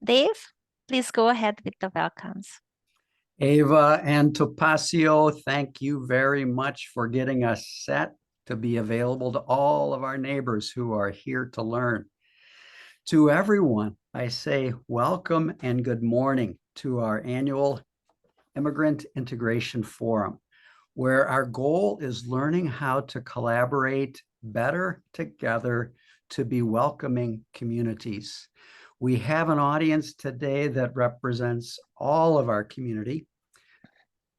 Dave, please go ahead with the welcomes. Ava and Topacio, thank you very much for getting us set to be available to all of our neighbors who are here to learn. To everyone, I say welcome and good morning to our annual Immigrant Integration Forum, where our goal is learning how to collaborate better together to be welcoming communities. We have an audience today that represents all of our community: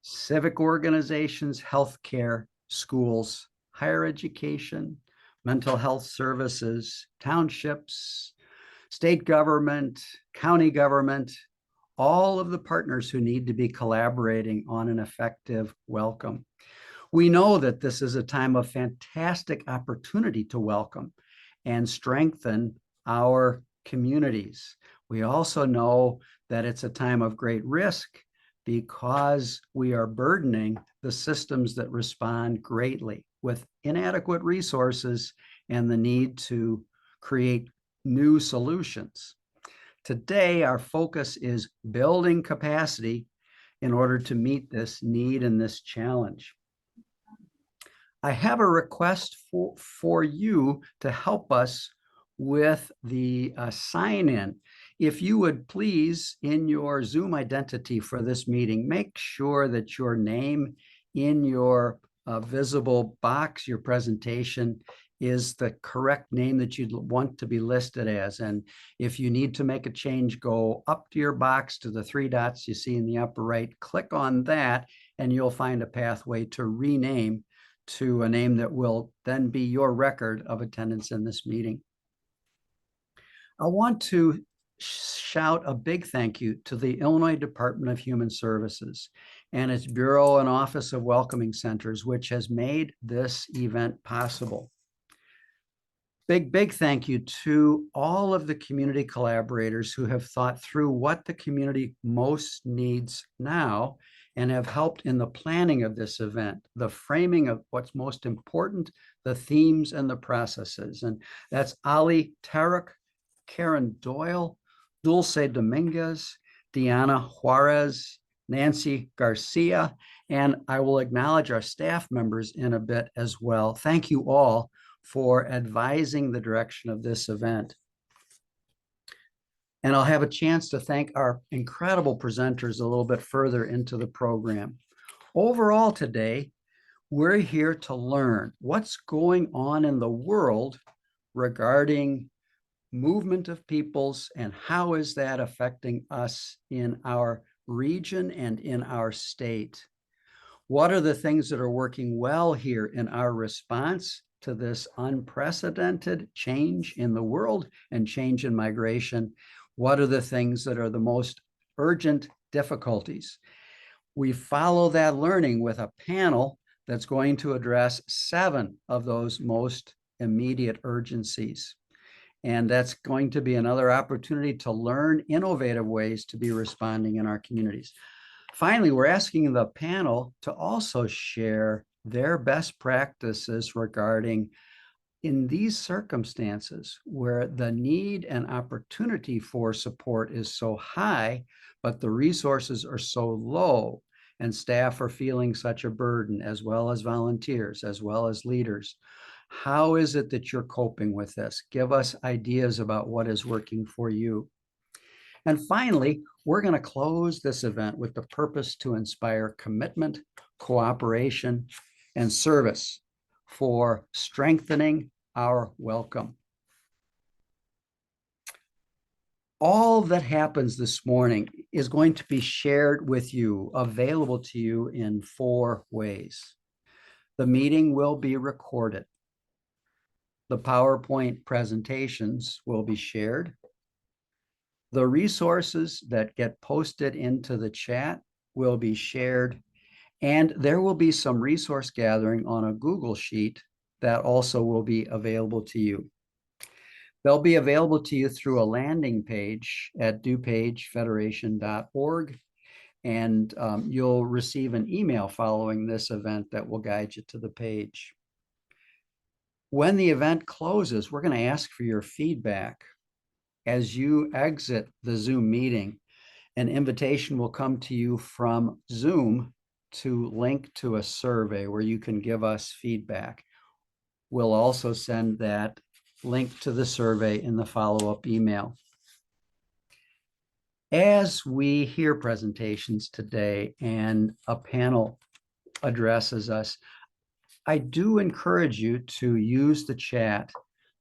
civic organizations, healthcare, schools, higher education, mental health services, townships, state government, county government, all of the partners who need to be collaborating on an effective welcome. We know that this is a time of fantastic opportunity to welcome and strengthen our communities. We also know that it's a time of great risk because we are burdening the systems that respond greatly with inadequate resources and the need to create new solutions. Today, our focus is building capacity in order to meet this need and this challenge. I have a request for you to help us with the sign-in. If you would please, in your Zoom identity for this meeting, make sure that your name in your visible box, your presentation, is the correct name that you'd want to be listed as. And if you need to make a change, go up to your box to the three dots you see in the upper right, click on that, and you'll find a pathway to rename to a name that will then be your record of attendance in this meeting. I want to shout a big thank you to the Illinois Department of Human Services and its Bureau and Office of Welcoming Centers, which has made this event possible. Big thank you to all of the community collaborators who have thought through what the community most needs now and have helped in the planning of this event, the framing of what's most important, the themes and the processes. And that's Ali Tarek, Karen Doyle, Dulce Dominguez, Deanna Juarez, Nancy Garcia, and I will acknowledge our staff members in a bit as well. Thank you all for advising the direction of this event. And I'll have a chance to thank our incredible presenters a little bit further into the program. Overall today, we're here to learn what's going on in the world regarding movement of peoples and how is that affecting us in our region and in our state. What are the things that are working well here in our response to this unprecedented change in the world and change in migration? What are the things that are the most urgent difficulties? We follow that learning with a panel that's going to address 7 of those most immediate urgencies. And that's going to be another opportunity to learn innovative ways to be responding in our communities. Finally, we're asking the panel to also share their best practices regarding, in these circumstances where the need and opportunity for support is so high, but the resources are so low and staff are feeling such a burden, as well as volunteers, as well as leaders. How is it that you're coping with this? Give us ideas about what is working for you. And finally, we're going to close this event with the purpose to inspire commitment, cooperation, and service for strengthening our welcome. All that happens this morning is going to be shared with you, available to you in 4 ways. The meeting will be recorded. The PowerPoint presentations will be shared. The resources that get posted into the chat will be shared, and there will be some resource gathering on a Google Sheet that also will be available to you. They'll be available to you through a landing page at DuPageFederation.org, and you'll receive an email following this event that will guide you to the page. When the event closes, we're going to ask for your feedback. as you exit the Zoom meeting, an invitation will come to you from Zoom to link to a survey where you can give us feedback. We'll also send that link to the survey in the follow-up email. As we hear presentations today and a panel addresses us, I do encourage you to use the chat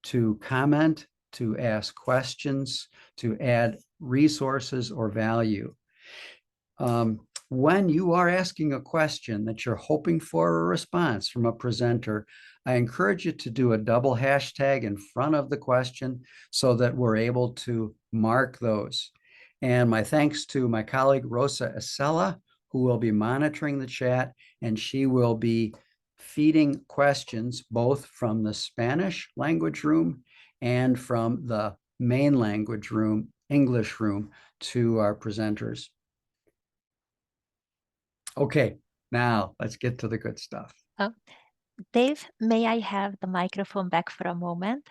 to comment, to ask questions, to add resources or value. When you are asking a question that you're hoping for a response from a presenter, I encourage you to do a double hashtag in front of the question so that we're able to mark those. And my thanks to my colleague, Rosa Acela, who will be monitoring the chat, and she will be feeding questions both from the Spanish language room and from the main language room, English room, to our presenters. Okay, now let's get to the good stuff. Dave, may I have the microphone back for a moment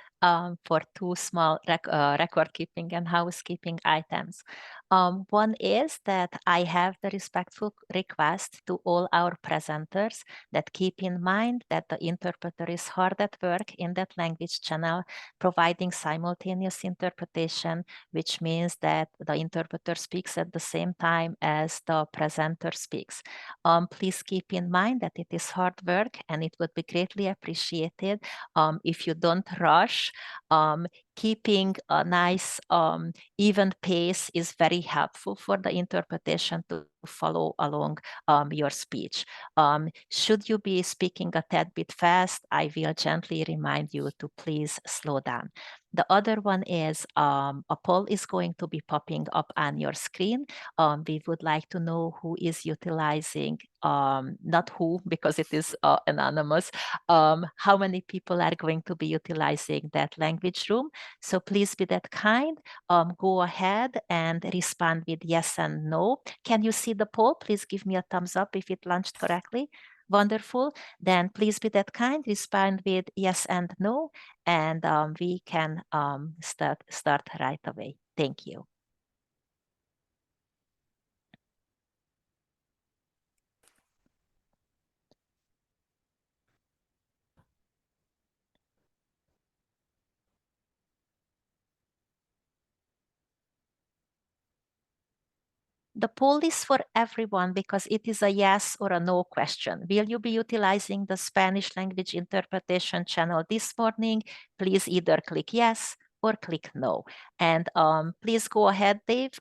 for two small record keeping and housekeeping items. One is that I have the respectful request to all our presenters that keep in mind that the interpreter is hard at work in that language channel, providing simultaneous interpretation, which means that the interpreter speaks at the same time as the presenter speaks. Please keep in mind that it is hard work and it would be greatly appreciated if you don't rush. Keeping a nice even pace is very helpful for the interpretation to follow along your speech. Should you be speaking a tad bit fast, I will gently remind you to please slow down. The other one is a poll is going to be popping up on your screen. We would like to know who is utilizing, not who, because it is anonymous, how many people are going to be utilizing that language room. So please be that kind. Go ahead and respond with yes and no. Can you see the poll? Please give me a thumbs up if it launched correctly. Wonderful. Then please be that kind. Respond with yes and no, and we can start right away. Thank you. The poll is for everyone because it is a yes or a no question. Will you be utilizing the Spanish language interpretation channel this morning? Please either click yes or click no. And please go ahead, Dave.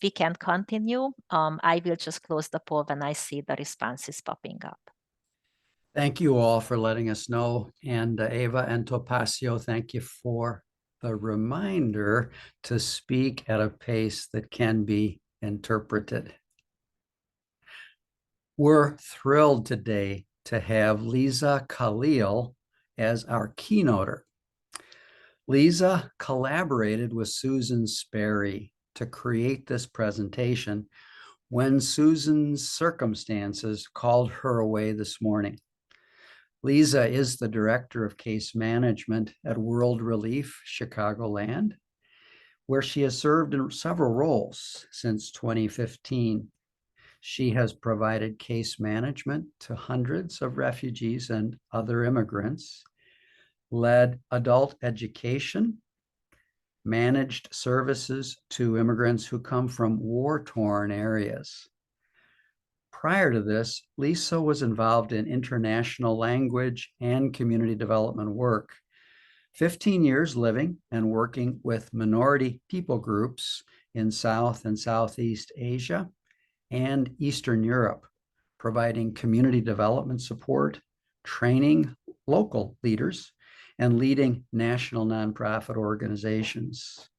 We can continue. I will just close the poll when I see the responses popping up. Thank you all for letting us know. And Ava and Topacio, thank you for the reminder to speak at a pace that can be interpreted. We're thrilled today to have Lisa Khalil as our keynoter. Lisa collaborated with Susan Sperry to create this presentation when Susan's circumstances called her away this morning. Lisa is the Director of Case Management at World Relief Chicagoland, where she has served in several roles since 2015. She has provided case management to hundreds of refugees and other immigrants, led adult education, managed services to immigrants who come from war-torn areas. Prior to this, Lisa was involved in international language and community development work, 15 years living and working with minority people groups in South and Southeast Asia and Eastern Europe, providing community development support, training local leaders, and leading national nonprofit organizations.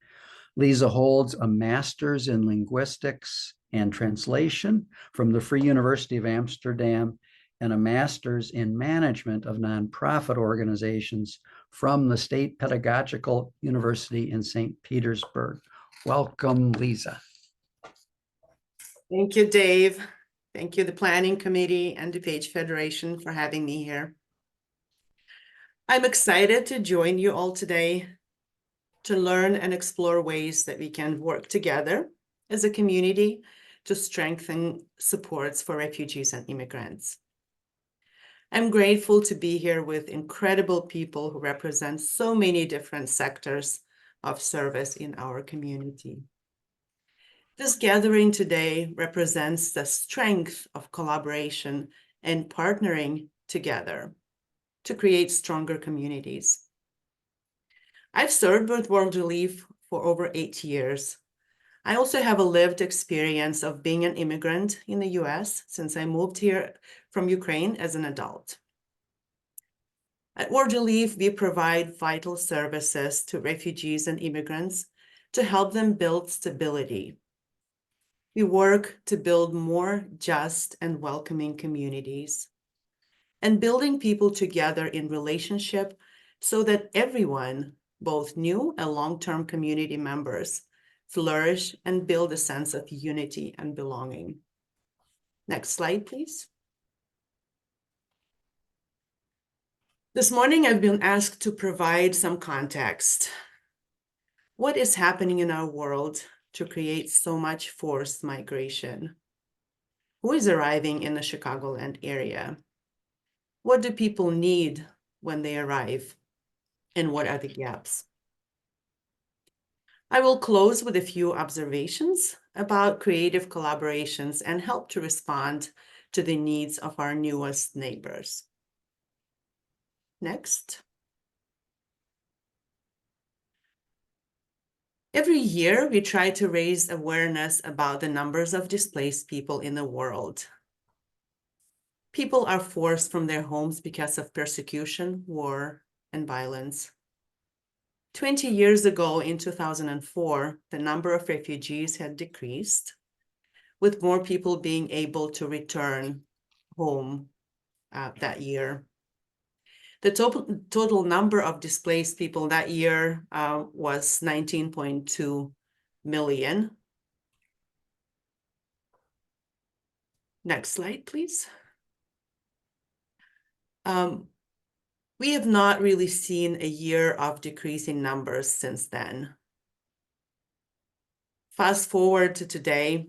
Lisa holds a master's in linguistics and translation from the Free University of Amsterdam and a master's in management of nonprofit organizations from the State Pedagogical University in St. Petersburg. Welcome, Lisa. Thank you, Dave. Thank you, the Planning Committee and DuPage Federation for having me here. I'm excited to join you all today to learn and explore ways that we can work together as a community to strengthen supports for refugees and immigrants. I'm grateful to be here with incredible people who represent so many different sectors of service in our community. This gathering today represents the strength of collaboration and partnering together to create stronger communities. I've served with World Relief for over 8 years. I also have a lived experience of being an immigrant in the US since I moved here from Ukraine as an adult. At World Relief, we provide vital services to refugees and immigrants to help them build stability. We work to build more just and welcoming communities and building people together in relationship so that everyone, both new and long-term community members, flourish and build a sense of unity and belonging. Next slide, please. This morning, I've been asked to provide some context. What is happening in our world to create so much forced migration? Who is arriving in the Chicagoland area? What do people need when they arrive? And what are the gaps? I will close with a few observations about creative collaborations and help to respond to the needs of our newest neighbors. Next. Every year, we try to raise awareness about the numbers of displaced people in the world. People are forced from their homes because of persecution, war, and violence. 20 years ago, in 2004, the number of refugees had decreased, with more people being able to return home that year. The total number of displaced people that year was 19.2 million. Next slide, please. We have not really seen a year of decreasing numbers since then. Fast forward to today,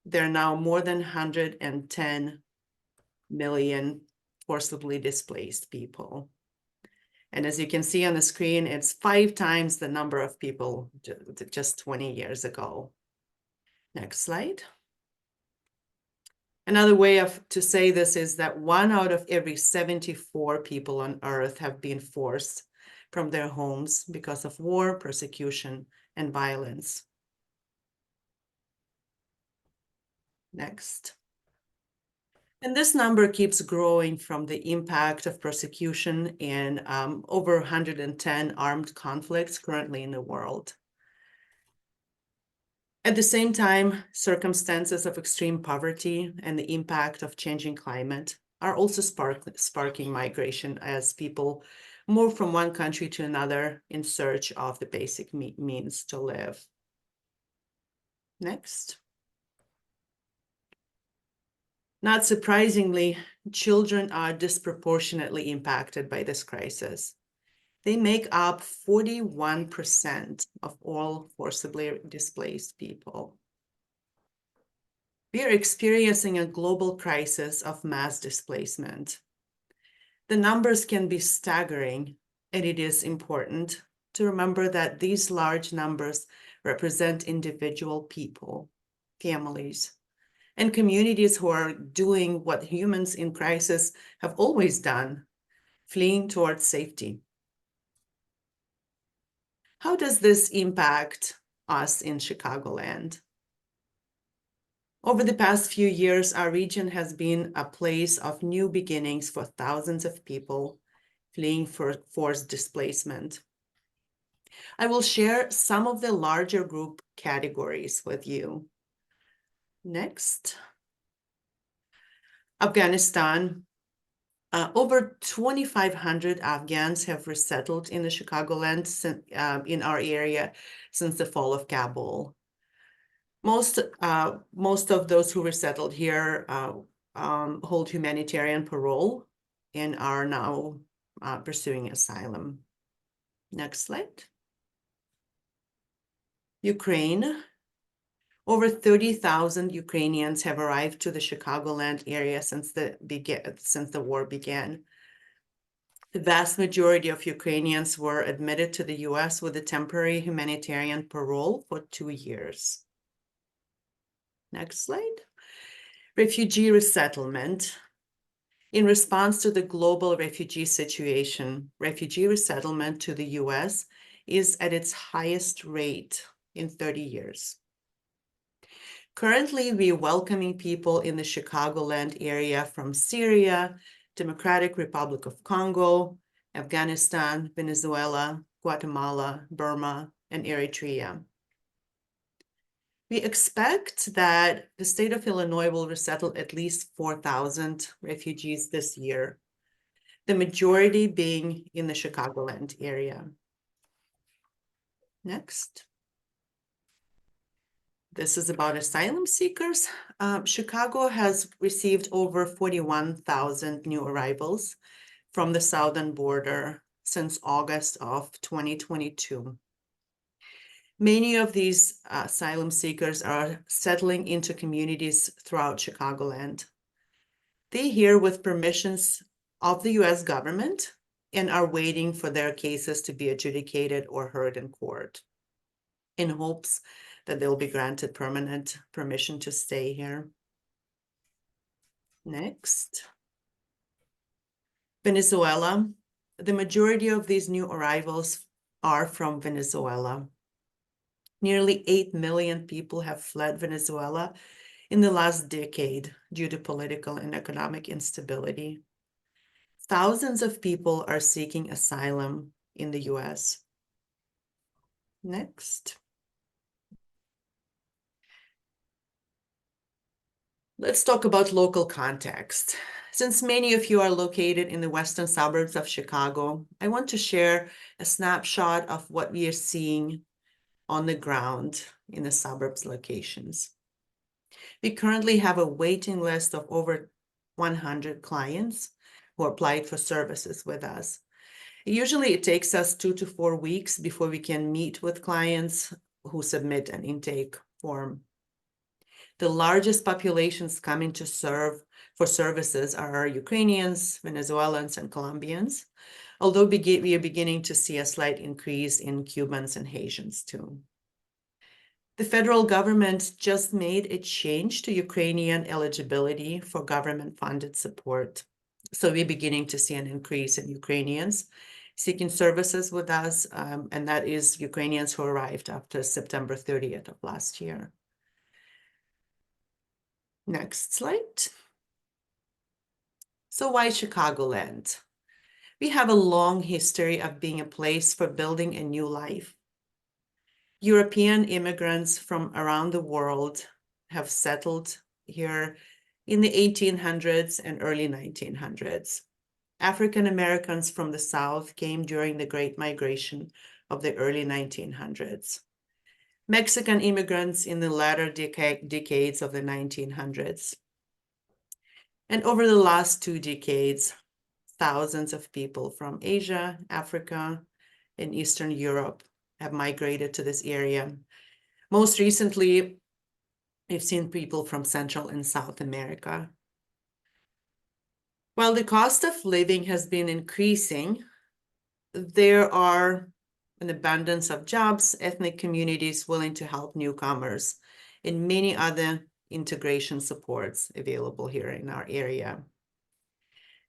there are now more than 110 million forcibly displaced people. And as you can see on the screen, it's 5 times the number of people just 20 years ago. Next slide. Another way to say this is that 1 out of every 74 people on Earth have been forced from their homes because of war, persecution, and violence. Next. And this number keeps growing from the impact of persecution and over 110 armed conflicts currently in the world. At the same time, circumstances of extreme poverty and the impact of changing climate are also sparking migration as people move from one country to another in search of the basic means to live. Next. Not surprisingly, children are disproportionately impacted by this crisis. They make up 41% of all forcibly displaced people. We are experiencing a global crisis of mass displacement. The numbers can be staggering, and it is important to remember that these large numbers represent individual people, families, and communities who are doing what humans in crisis have always done, fleeing towards safety. How does this impact us in Chicagoland? Over the past few years, our region has been a place of new beginnings for thousands of people fleeing for forced displacement. I will share some of the larger group categories with you. Next. Afghanistan. Over 2,500 Afghans have resettled in the Chicagoland in our area since the fall of Kabul. Most of those who resettled here hold humanitarian parole and are now pursuing asylum. Next slide. Ukraine. Over 30,000 Ukrainians have arrived to the Chicagoland area since the war began. The vast majority of Ukrainians were admitted to the US with a temporary humanitarian parole for 2 years. Next slide. Refugee resettlement. In response to the global refugee situation, refugee resettlement to the US is at its highest rate in 30 years. Currently, we are welcoming people in the Chicagoland area from Syria, Democratic Republic of Congo, Afghanistan, Venezuela, Guatemala, Burma, and Eritrea. We expect that the state of Illinois will resettle at least 4,000 refugees this year, the majority being in the Chicagoland area. Next. This is about asylum seekers. Chicago has received over 41,000 new arrivals from the southern border since August of 2022. Many of these asylum seekers are settling into communities throughout Chicagoland. They're here with permissions of the US government and are waiting for their cases to be adjudicated or heard in court, in hopes that they'll be granted permanent permission to stay here. Next. Venezuela. The majority of these new arrivals are from Venezuela. Nearly 8 million people have fled Venezuela in the last decade due to political and economic instability. Thousands of people are seeking asylum in the US. Next. Let's talk about local context. Since many of you are located in the western suburbs of Chicago, I want to share a snapshot of what we are seeing on the ground in the suburbs locations. We currently have a waiting list of over 100 clients who applied for services with us. Usually it takes us 2 to 4 weeks before we can meet with clients who submit an intake form. The largest populations coming to serve for services are Ukrainians, Venezuelans, and Colombians, although we are beginning to see a slight increase in Cubans and Haitians too. The federal government just made a change to Ukrainian eligibility for government-funded support. So we're beginning to see an increase in Ukrainians seeking services with us, and that is Ukrainians who arrived after September 30th of last year. Next slide. So why Chicagoland? We have a long history of being a place for building a new life. European immigrants from around the world have settled here in the 1800s and early 1900s. African Americans from the South came during the Great Migration of the early 1900s. Mexican immigrants in the latter decades of the 1900s. And over the last 2 decades, thousands of people from Asia, Africa, and Eastern Europe have migrated to this area. Most recently, we've seen people from Central and South America. While the cost of living has been increasing, there are an abundance of jobs, ethnic communities willing to help newcomers, and many other integration supports available here in our area.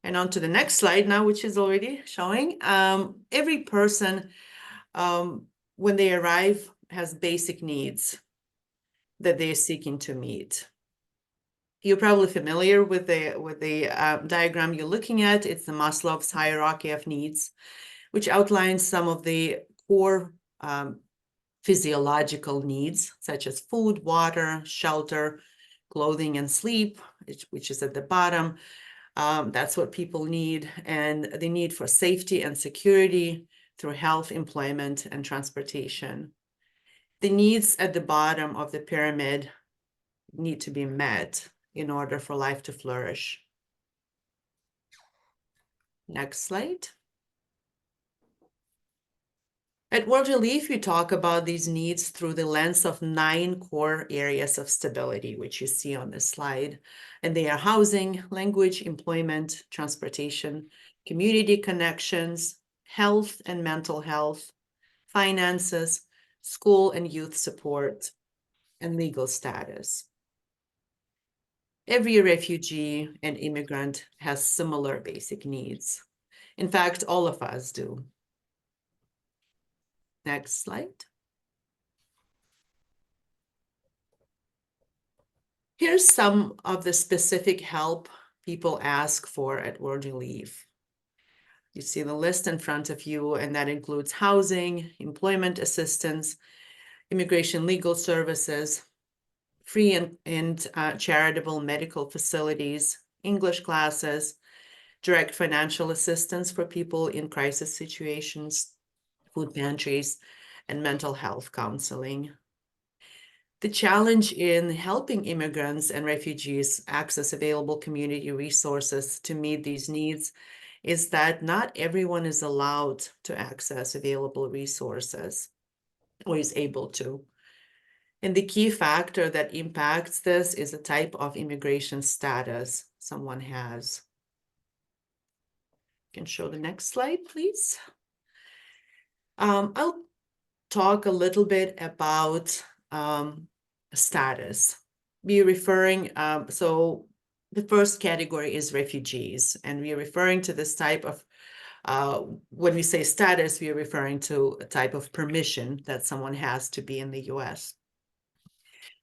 And on to the next slide now, which is already showing. Every person, when they arrive, has basic needs that they're seeking to meet. You're probably familiar with the diagram you're looking at. It's the Maslow's hierarchy of needs, which outlines some of the core physiological needs, such as food, water, shelter, clothing, and sleep, which is at the bottom. That's what people need, and the need for safety and security through health, employment, and transportation. The needs at the bottom of the pyramid need to be met in order for life to flourish. Next slide. At World Relief, we talk about these needs through the lens of 9 core areas of stability, which you see on this slide. And they are housing, language, employment, transportation, community connections, health and mental health, finances, school and youth support, and legal status. Every refugee and immigrant has similar basic needs. In fact, all of us do. Next slide. Here's some of the specific help people ask for at World Relief. You see the list in front of you, and that includes housing, employment assistance, immigration legal services, free and charitable medical facilities, English classes, direct financial assistance for people in crisis situations, food pantries, and mental health counseling. The challenge in helping immigrants and refugees access available community resources to meet these needs is that not everyone is allowed to access available resources or is able to. And the key factor that impacts this is the type of immigration status someone has. You can show the next slide, please. I'll talk a little bit about status. We're referring, so the first category is refugees, and we're referring to this type of, when we say status, we're referring to a type of permission that someone has to be in the US.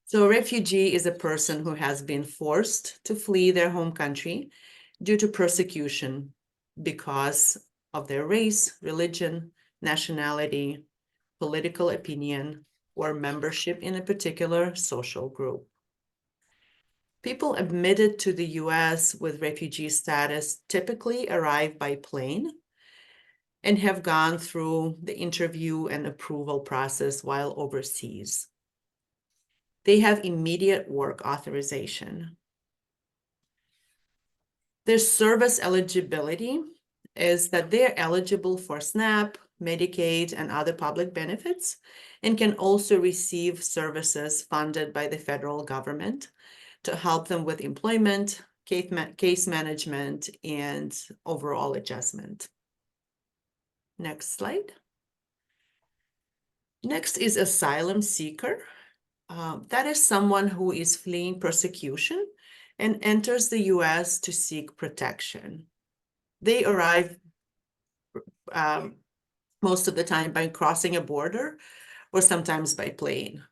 So a refugee is a person who has been forced to flee their home country due to persecution because of their race, religion, nationality, political opinion, or membership in a particular social group. People admitted to the US with refugee status typically arrive by plane and have gone through the interview and approval process while overseas. They have immediate work authorization. Their service eligibility is that they're eligible for SNAP, Medicaid, and other public benefits, and can also receive services funded by the federal government to help them with employment, case management, and overall adjustment. Next slide. Next is asylum seeker. That is someone who is fleeing persecution and enters the US to seek protection. They arrive most of the time by crossing a border or sometimes by plane.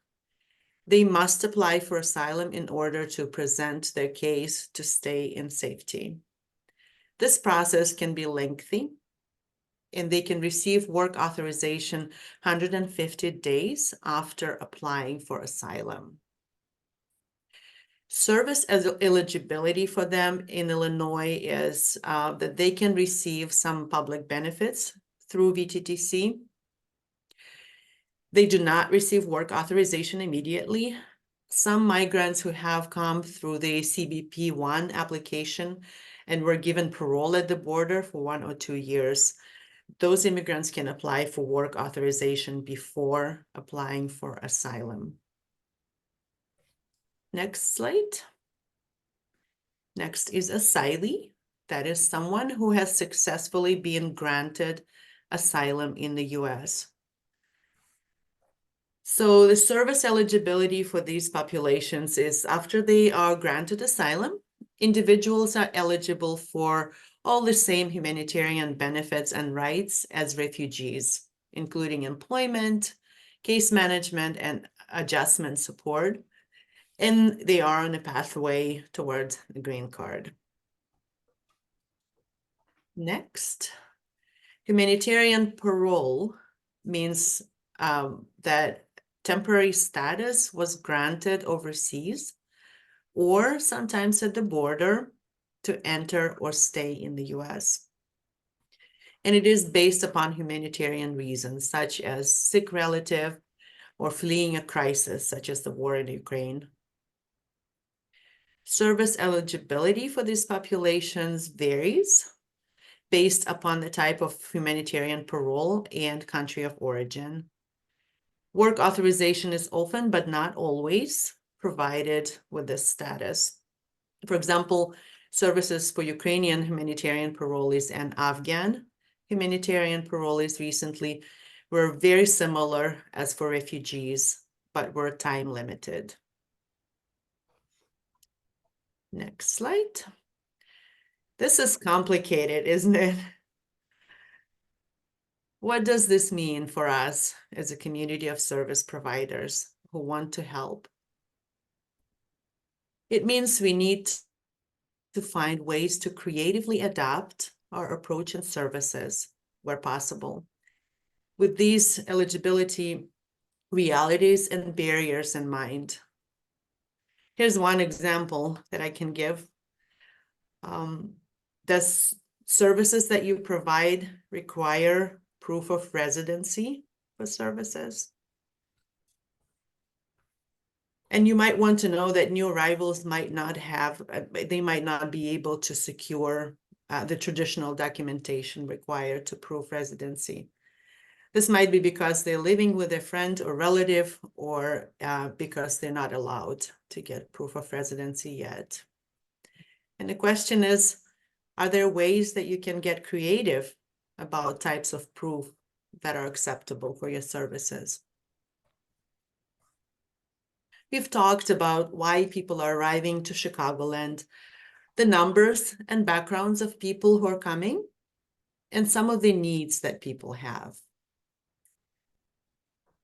They must apply for asylum in order to present their case to stay in safety. This process can be lengthy, and they can receive work authorization 150 days after applying for asylum. Service eligibility for them in Illinois is that they can receive some public benefits through VTTC. They do not receive work authorization immediately. Some migrants who have come through the CBP-1 application and were given parole at the border for 1 or 2 years, those immigrants can apply for work authorization before applying for asylum. Next slide. Next is asylee. That is someone who has successfully been granted asylum in the US. So the service eligibility for these populations is after they are granted asylum, individuals are eligible for all the same humanitarian benefits and rights as refugees, including employment, case management, and adjustment support. And they are on a pathway towards the green card. Next, humanitarian parole means that temporary status was granted overseas or sometimes at the border to enter or stay in the US. And it is based upon humanitarian reasons, such as sick relative or fleeing a crisis, such as the war in Ukraine. Service eligibility for these populations varies. based upon the type of humanitarian parole and country of origin. Work authorization is often, but not always, provided with this status. For example, services for Ukrainian humanitarian parolees and Afghan humanitarian parolees recently were very similar as for refugees, but were time limited. Next slide. This is complicated, isn't it? What does this mean for us as a community of service providers who want to help? It means we need to find ways to creatively adapt our approach and services where possible, with these eligibility realities and barriers in mind. Here's one example that I can give. Does services that you provide require proof of residency for services? And you might want to know that new arrivals might not have, they might not be able to secure the traditional documentation required to prove residency. This might be because they're living with a friend or relative, or because they're not allowed to get proof of residency yet. And the question is, are there ways that you can get creative about types of proof that are acceptable for your services? We've talked about why people are arriving to Chicagoland, the numbers and backgrounds of people who are coming, and some of the needs that people have.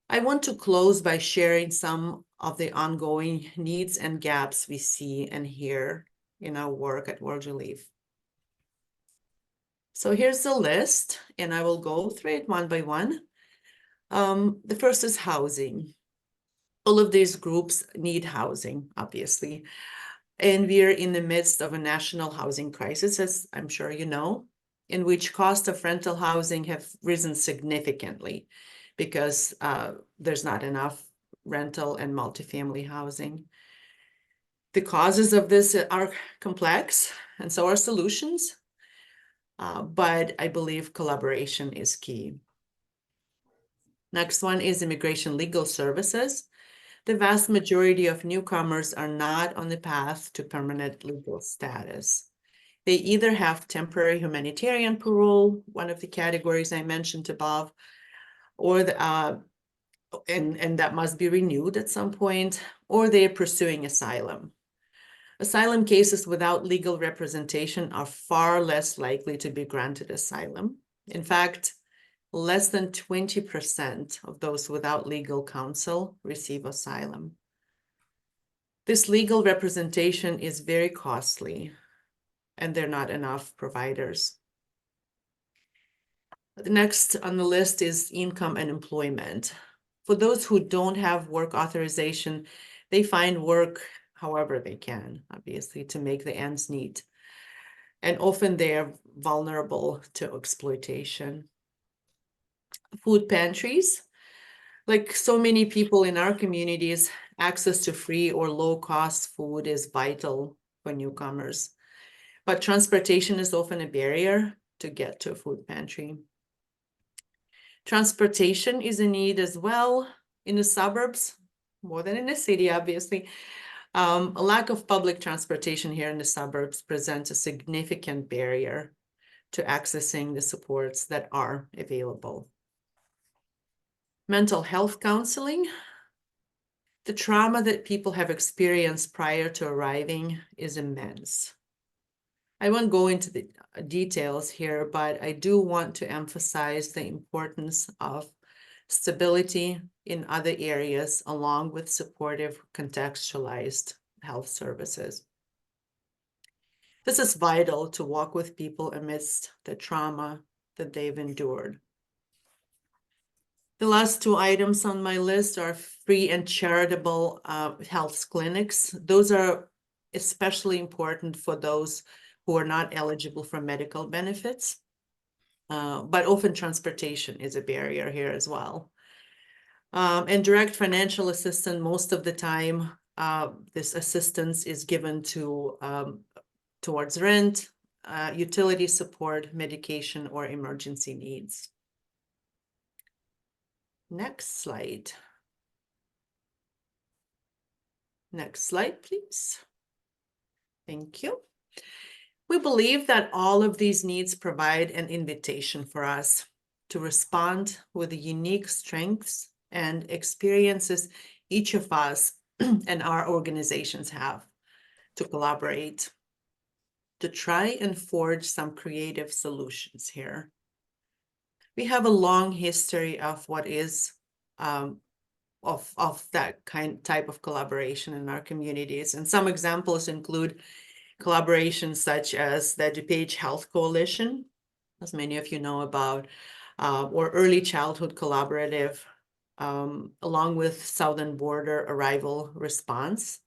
I want to close by sharing some of the ongoing needs and gaps we see and hear in our work at World Relief. So here's the list, and I will go through it one by one. The first is housing. All of these groups need housing, obviously. And we're in the midst of a national housing crisis, as I'm sure you know, in which cost of rental housing have risen significantly because there's not enough rental and multifamily housing. The causes of this are complex, and so are solutions. But I believe collaboration is key. Next one is immigration legal services. The vast majority of newcomers are not on the path to permanent legal status. They either have temporary humanitarian parole, one of the categories I mentioned above, or and that must be renewed at some point, or they are pursuing asylum. Asylum cases without legal representation are far less likely to be granted asylum. In fact, less than 20% of those without legal counsel receive asylum. This legal representation is very costly, and there are not enough providers. The next on the list is income and employment. For those who don't have work authorization, they find work however they can, obviously, to make the ends meet. And often they are vulnerable to exploitation. Food pantries. Like so many people in our communities, access to free or low-cost food is vital for newcomers. But transportation is often a barrier to get to a food pantry. Transportation is a need as well in the suburbs, more than in the city, obviously. A lack of public transportation here in the suburbs presents a significant barrier to accessing the supports that are available. Mental health counseling. The trauma that people have experienced prior to arriving is immense. I won't go into the details here, but I do want to emphasize the importance of stability in other areas, along with supportive, contextualized health services. This is vital to walk with people amidst the trauma that they've endured. The last two items on my list are free and charitable health clinics. Those are especially important for those who are not eligible for medical benefits, but often transportation is a barrier here as well. And direct financial assistance, most of the time, this assistance is given to towards rent, utility support, medication, or emergency needs. Next slide. Next slide, please. Thank you. We believe that all of these needs provide an invitation for us to respond with the unique strengths and experiences each of us and our organizations have, to collaborate, to try and forge some creative solutions here. We have a long history of what is of that type of collaboration in our communities, and some examples include collaborations such as the DuPage Health Coalition, as many of you know about, or Early Childhood Collaborative, along with Southern Border Arrival Response,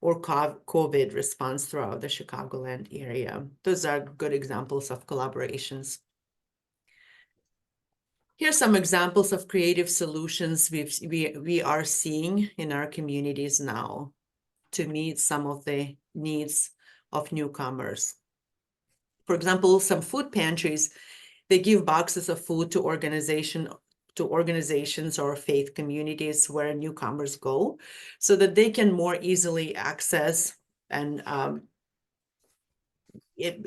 or COVID response throughout the Chicagoland area. Those are good examples of collaborations. Here's some examples of creative solutions we are seeing in our communities now to meet some of the needs of newcomers. For example, some food pantries, they give boxes of food to organizations or faith communities where newcomers go, so that they can more easily access and in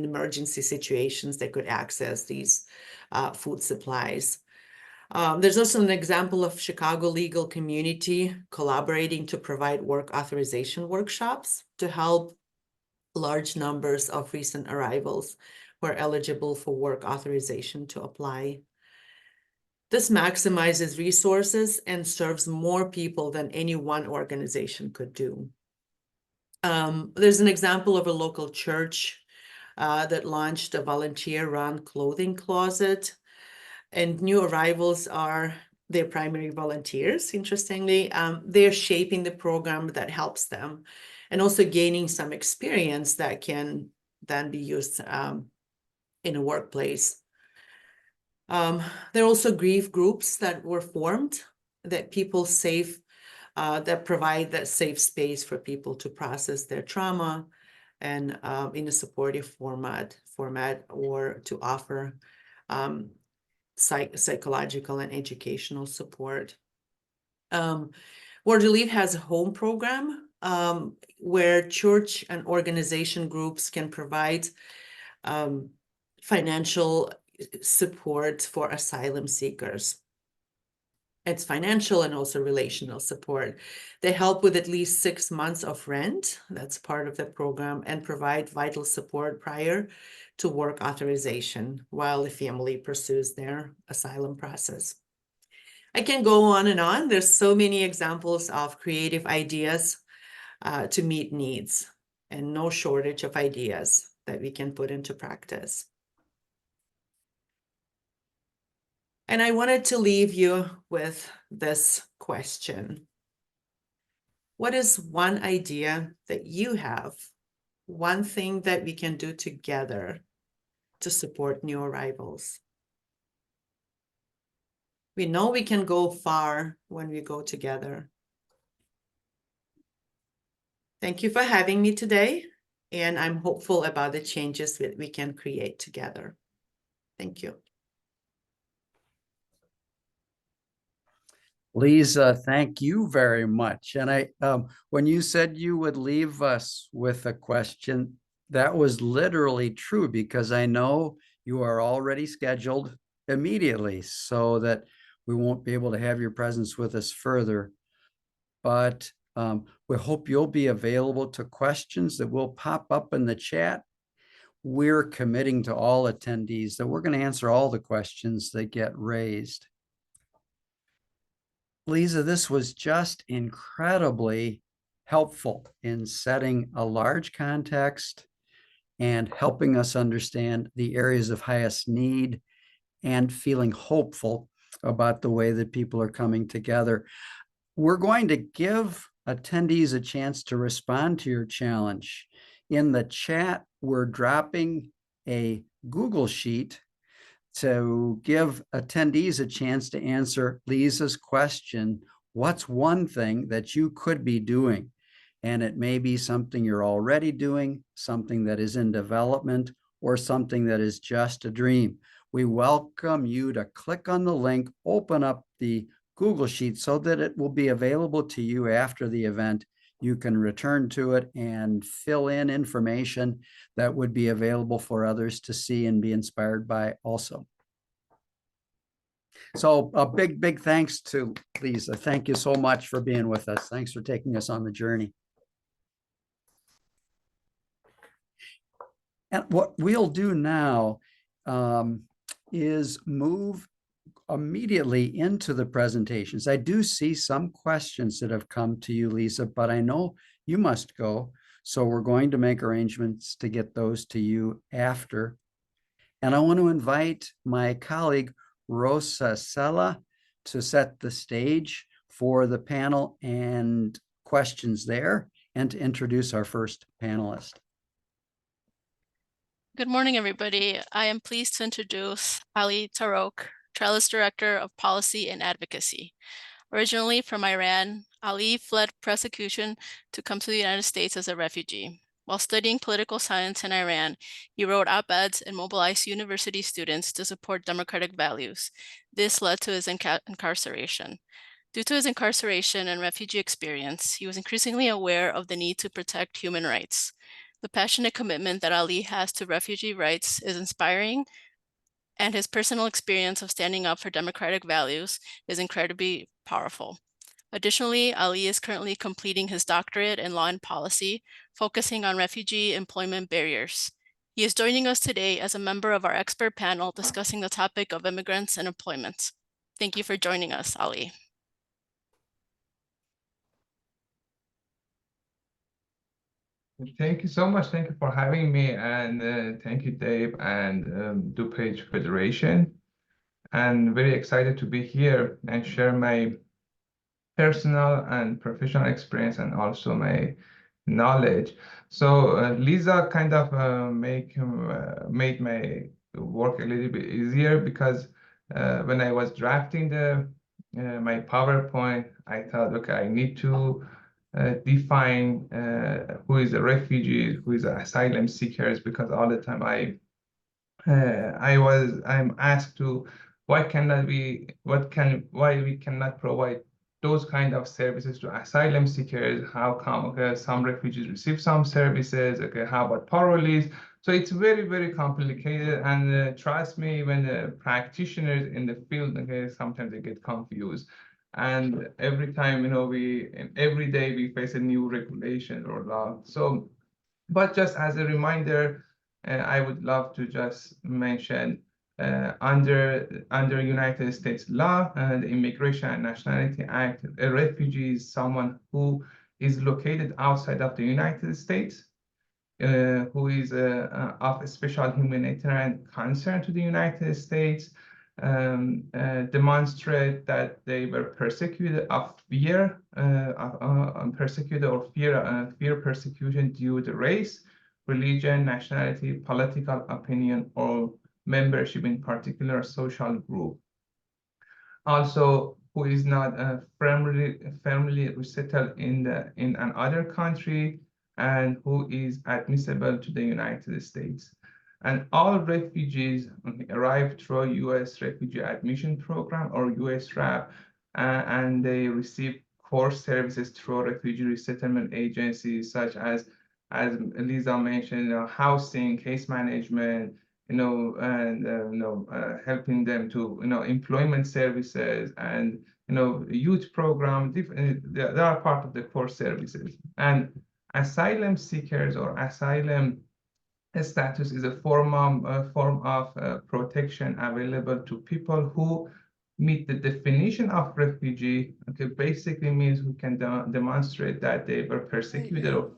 emergency situations, they could access these food supplies. There's also an example of Chicago legal community collaborating to provide work authorization workshops to help large numbers of recent arrivals who are eligible for work authorization to apply. This maximizes resources and serves more people than any one organization could do. There's an example of a local church that launched a volunteer-run clothing closet, and new arrivals are their primary volunteers. Interestingly, they're shaping the program that helps them, and also gaining some experience that can then be used in a workplace. There are also grief groups that were formed that that provide that safe space for people to process their trauma, and in a supportive format, or to offer psychological and educational support. Word Relief has a home program where church and organization groups can provide financial support for asylum seekers. It's financial and also relational support. They help with at least 6 months of rent, that's part of the program, and provide vital support prior to work authorization while the family pursues their asylum process. I can go on and on. There's so many examples of creative ideas to meet needs, and no shortage of ideas that we can put into practice. And I wanted to leave you with this question. What is one idea that you have, one thing that we can do together to support new arrivals? We know we can go far when we go together. Thank you for having me today, and I'm hopeful about the changes that we can create together. Thank you. Lisa, thank you very much. And when you said you would leave us with a question, that was literally true, because I know you are already scheduled immediately, so that we won't be able to have your presence with us further. But we hope you'll be available to questions that will pop up in the chat. We're committing to all attendees that we're going to answer all the questions that get raised. Lisa, this was just incredibly helpful in setting a large context and helping us understand the areas of highest need and feeling hopeful about the way that people are coming together. We're going to give attendees a chance to respond to your challenge. In the chat, we're dropping a Google Sheet to give attendees a chance to answer Lisa's question, what's one thing that you could be doing? and it may be something you're already doing, something that is in development, or something that is just a dream. We welcome you to click on the link, open up the Google Sheet so that it will be available to you after the event. You can return to it and fill in information that would be available for others to see and be inspired by also. So a big, big thanks to Lisa. Thank you so much for being with us. Thanks for taking us on the journey. And what we'll do now is move immediately into the presentations. I do see some questions that have come to you, Lisa, but I know you must go. So we're going to make arrangements to get those to you after. And I want to invite my colleague, Rosa Sella, to set the stage for the panel and questions there, and to introduce our first panelist. Good morning, everybody. I am pleased to introduce Ali Tarok, Trellis Director of Policy and Advocacy. Originally from Iran, Ali fled persecution to come to the United States as a refugee. While studying political science in Iran, he wrote op-eds and mobilized university students to support democratic values. This led to his incarceration. Due to his incarceration and refugee experience, he was increasingly aware of the need to protect human rights. The passionate commitment that Ali has to refugee rights is inspiring, and his personal experience of standing up for democratic values is incredibly powerful. Additionally, Ali is currently completing his doctorate in law and policy, focusing on refugee employment barriers. He is joining us today as a member of our expert panel discussing the topic of immigrants and employment. Thank you for joining us, Ali. Thank you so much. Thank you for having me, and thank you, Dave, and DuPage Federation. And very excited to be here and share my personal and professional experience and also my knowledge. So Lisa kind of made my work a little bit easier, because when I was drafting my PowerPoint, I thought, okay, I need to define who is a refugee, who is an asylum seekers, because all the time I'm asked to why we cannot provide those kind of services to asylum seekers. How come, okay, some refugees receive some services, okay, how about parolees? So it's very, very complicated, and trust me, even the practitioners in the field, okay, sometimes they get confused. And every time, every day we face a new regulation or law. So, but just as a reminder, I would love to just mention under United States law, the Immigration and Nationality Act, a refugee is someone who is located outside of the United States, who is of a special humanitarian concern to the United States, demonstrate that they were persecuted of fear, persecuted or fear persecution due to race, religion, nationality, political opinion, or membership in particular social group. Also, who is not firmly resettled in another country, and who is admissible to the United States. And all refugees arrive through U.S. Refugee Admission Program, or USRAP, and they receive core services through refugee resettlement agencies, such as Lisa mentioned, housing, case management, helping them to, employment services, and, youth program. They are part of the core services. And asylum seekers or asylum status is a form of protection available to people who meet the definition of refugee. Okay, basically means who can demonstrate that they were persecuted or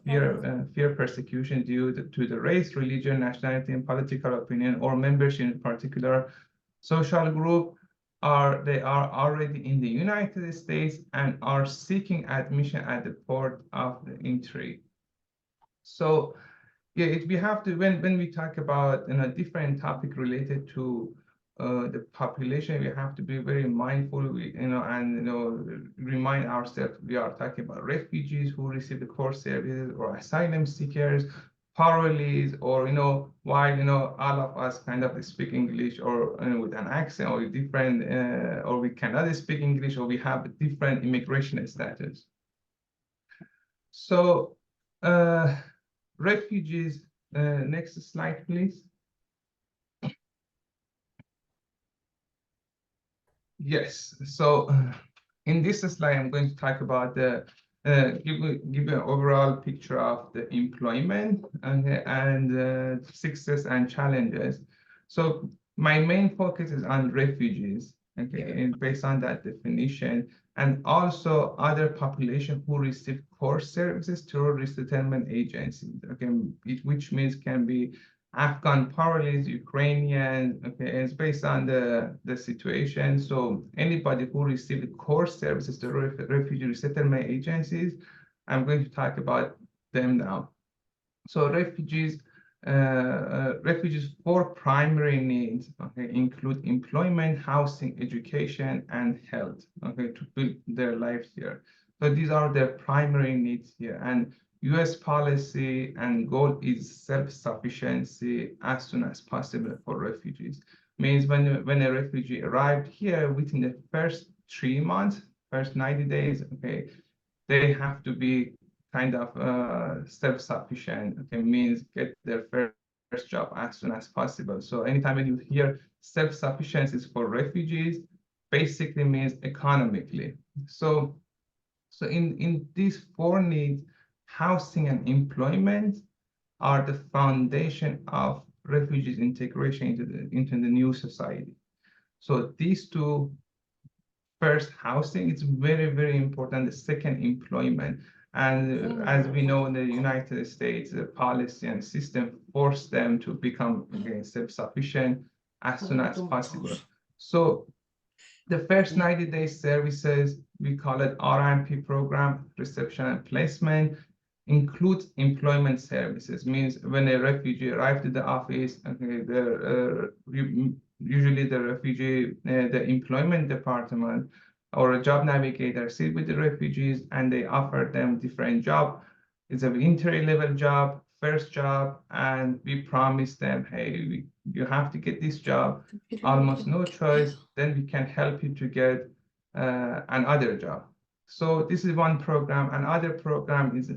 fear persecution due to the race, religion, nationality, and political opinion, or membership in a particular social group, or they are already in the United States and are seeking admission at the port of the entry. So yeah, we have to, when we talk about different topic related to the population, we have to be very mindful, and remind ourselves we are talking about refugees who receive the core services, or asylum seekers, parolees, or while all of us kind of speak English, or with an accent, or different, or we cannot speak English, or we have a different immigration status. So refugees, next slide, please. Yes, so in this slide, I'm going to talk about give you an overall picture of the employment and success and challenges. So my main focus is on refugees, okay, and based on that definition, and also other population who receive core services through resettlement agencies, okay, which means can be Afghan parolees, Ukrainian, okay, and it's based on the situation. So anybody who received core services to refugee resettlement agencies, I'm going to talk about them now. So refugees' four primary needs, okay, include employment, housing, education, and health, okay, to build their lives here. So these are their primary needs here, and U.S. policy and goal is self-sufficiency as soon as possible for refugees. Means when a refugee arrived here, within the first 3 months, first 90 days, okay, they have to be kind of self-sufficient, okay, means get their first job as soon as possible. So anytime when you hear self-sufficiency is for refugees, basically means economically. So in these four needs, housing and employment are the foundation of refugees' integration into the new society. So these two, first, housing, it's very, very important. The second, employment. And as we know, in the United States, the policy and system force them to become, again, self-sufficient as soon as possible. So the first 90-day services, we call it RMP program, reception and placement, includes employment services. Means when a refugee arrives to the office, okay, usually the refugee, the employment department or a job navigator sit with the refugees and they offer them different job. It's an entry-level job, first job, and we promise them, hey, you have to get this job, almost no choice, then we can help you to get another job. So this is one program. Another program is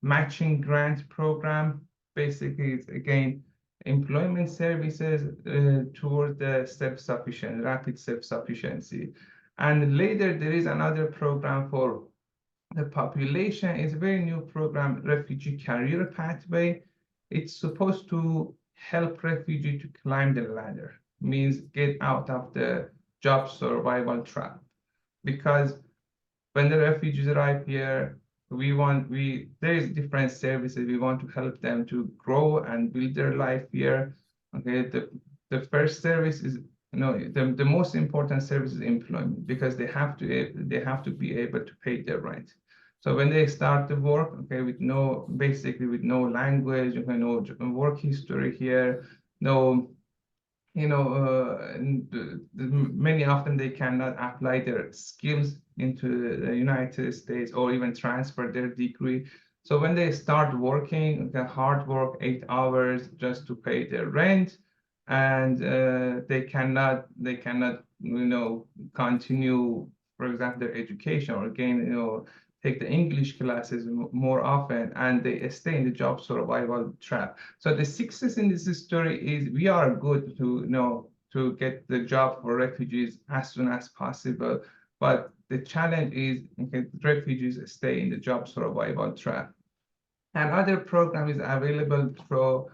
matching grant program. Basically, it's again employment services toward the self-sufficient, rapid self-sufficiency. And later there is another program for the population. It's a very new program, Refugee Career Pathway. It's supposed to help refugees to climb the ladder, means get out of the job survival trap. Because when the refugees arrive here, there is different services. We want to help them to grow and build their life here. Okay, the first service is, the most important service is employment, because they have to be able to pay their rent. So when they start to work, okay, basically with no language, okay, no work history here, no, many often they cannot apply their skills into the United States or even transfer their degree. So when they start working, the hard work, 8 hours just to pay their rent, and they cannot continue, for example, their education, or again, take the English classes more often, and they stay in the job survival trap. So the success in this story is we are good to get the job for refugees as soon as possible, but the challenge is, okay, refugees stay in the job survival trap. Another program is available through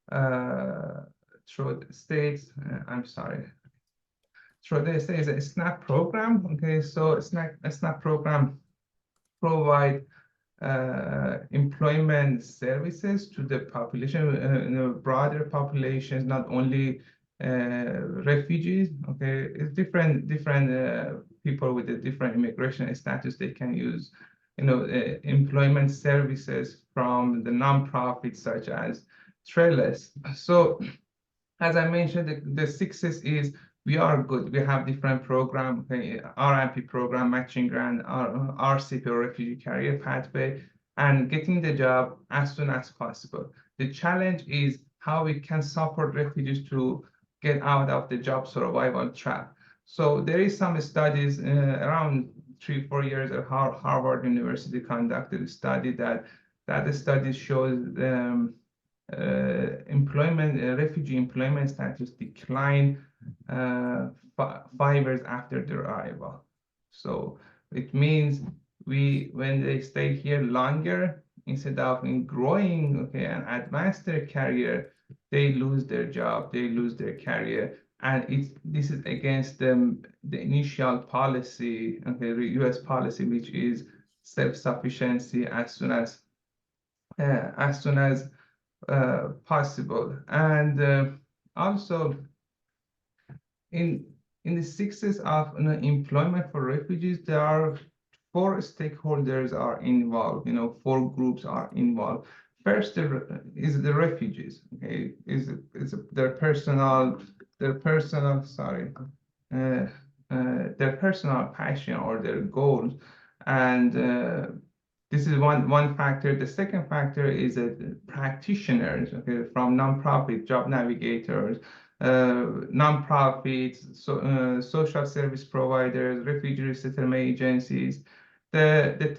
the states. Through the states, a SNAP program. Okay, so a SNAP program provide employment services to the population, broader populations, not only refugees. Okay, it's different people with a different immigration status. They can use, employment services from the nonprofits such as Trellis. So, as I mentioned, the success is we are good. We have different program, okay, RMP program, matching grant, RCP or refugee career pathway, and getting the job as soon as possible. The challenge is how we can support refugees to get out of the job survival trap. So there is some studies around 3-4 years at Harvard University conducted a study that study shows refugee employment status decline 5 years after their arrival. So it means when they stay here longer, instead of growing, okay, and advance their career, they lose their job, they lose their career, and this is against the initial policy, okay, the U.S. policy, which is self-sufficiency as soon as possible. And also in the success of employment for refugees, there are 4 stakeholders are involved, 4 groups are involved. First is the refugees, okay, is their personal passion or their goals, and this is one factor. The second factor is that practitioners, okay, from nonprofit, job navigators, nonprofits, social service providers, refugee resettlement agencies. The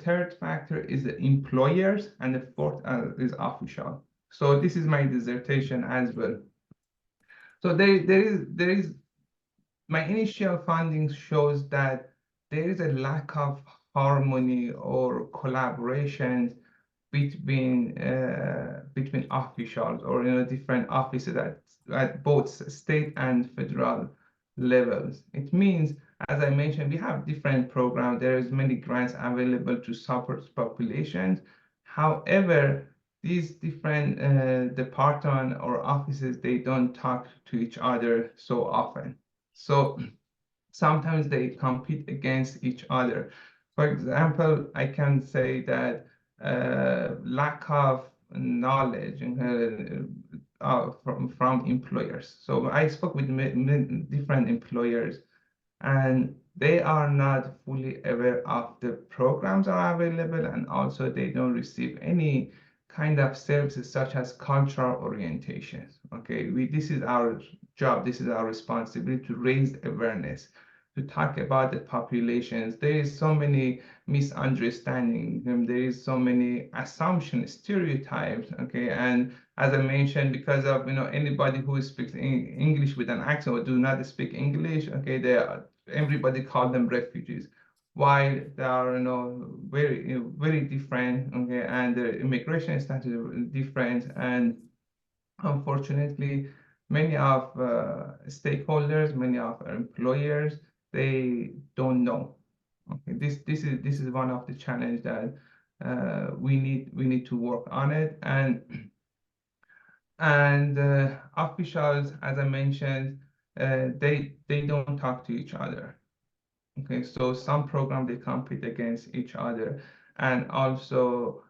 third factor is the employers, and the fourth is official. So this is my dissertation as well. So there is my initial findings shows that there is a lack of harmony or collaboration between officials or different offices at both state and federal levels. It means, as I mentioned, we have different programs. There is many grants available to support populations. However, these different departments or offices, they don't talk to each other so often. So sometimes they compete against each other. For example, I can say that lack of knowledge from employers. So I spoke with different employers, and they are not fully aware of the programs are available, and also they don't receive any kind of services such as cultural orientations. Okay, this is our job, this is our responsibility to raise awareness, to talk about the populations. There is so many misunderstandings, there is so many assumptions, stereotypes, okay, and as I mentioned, because of anybody who speaks English with an accent or do not speak English, okay, everybody call them refugees, while they are very different, okay, and the immigration status is different, and unfortunately, many of stakeholders, many of our employers, they don't know. Okay, this is one of the challenge that we need to work on it, and officials, as I mentioned, they don't talk to each other. Okay, so some programs they compete against each other, and also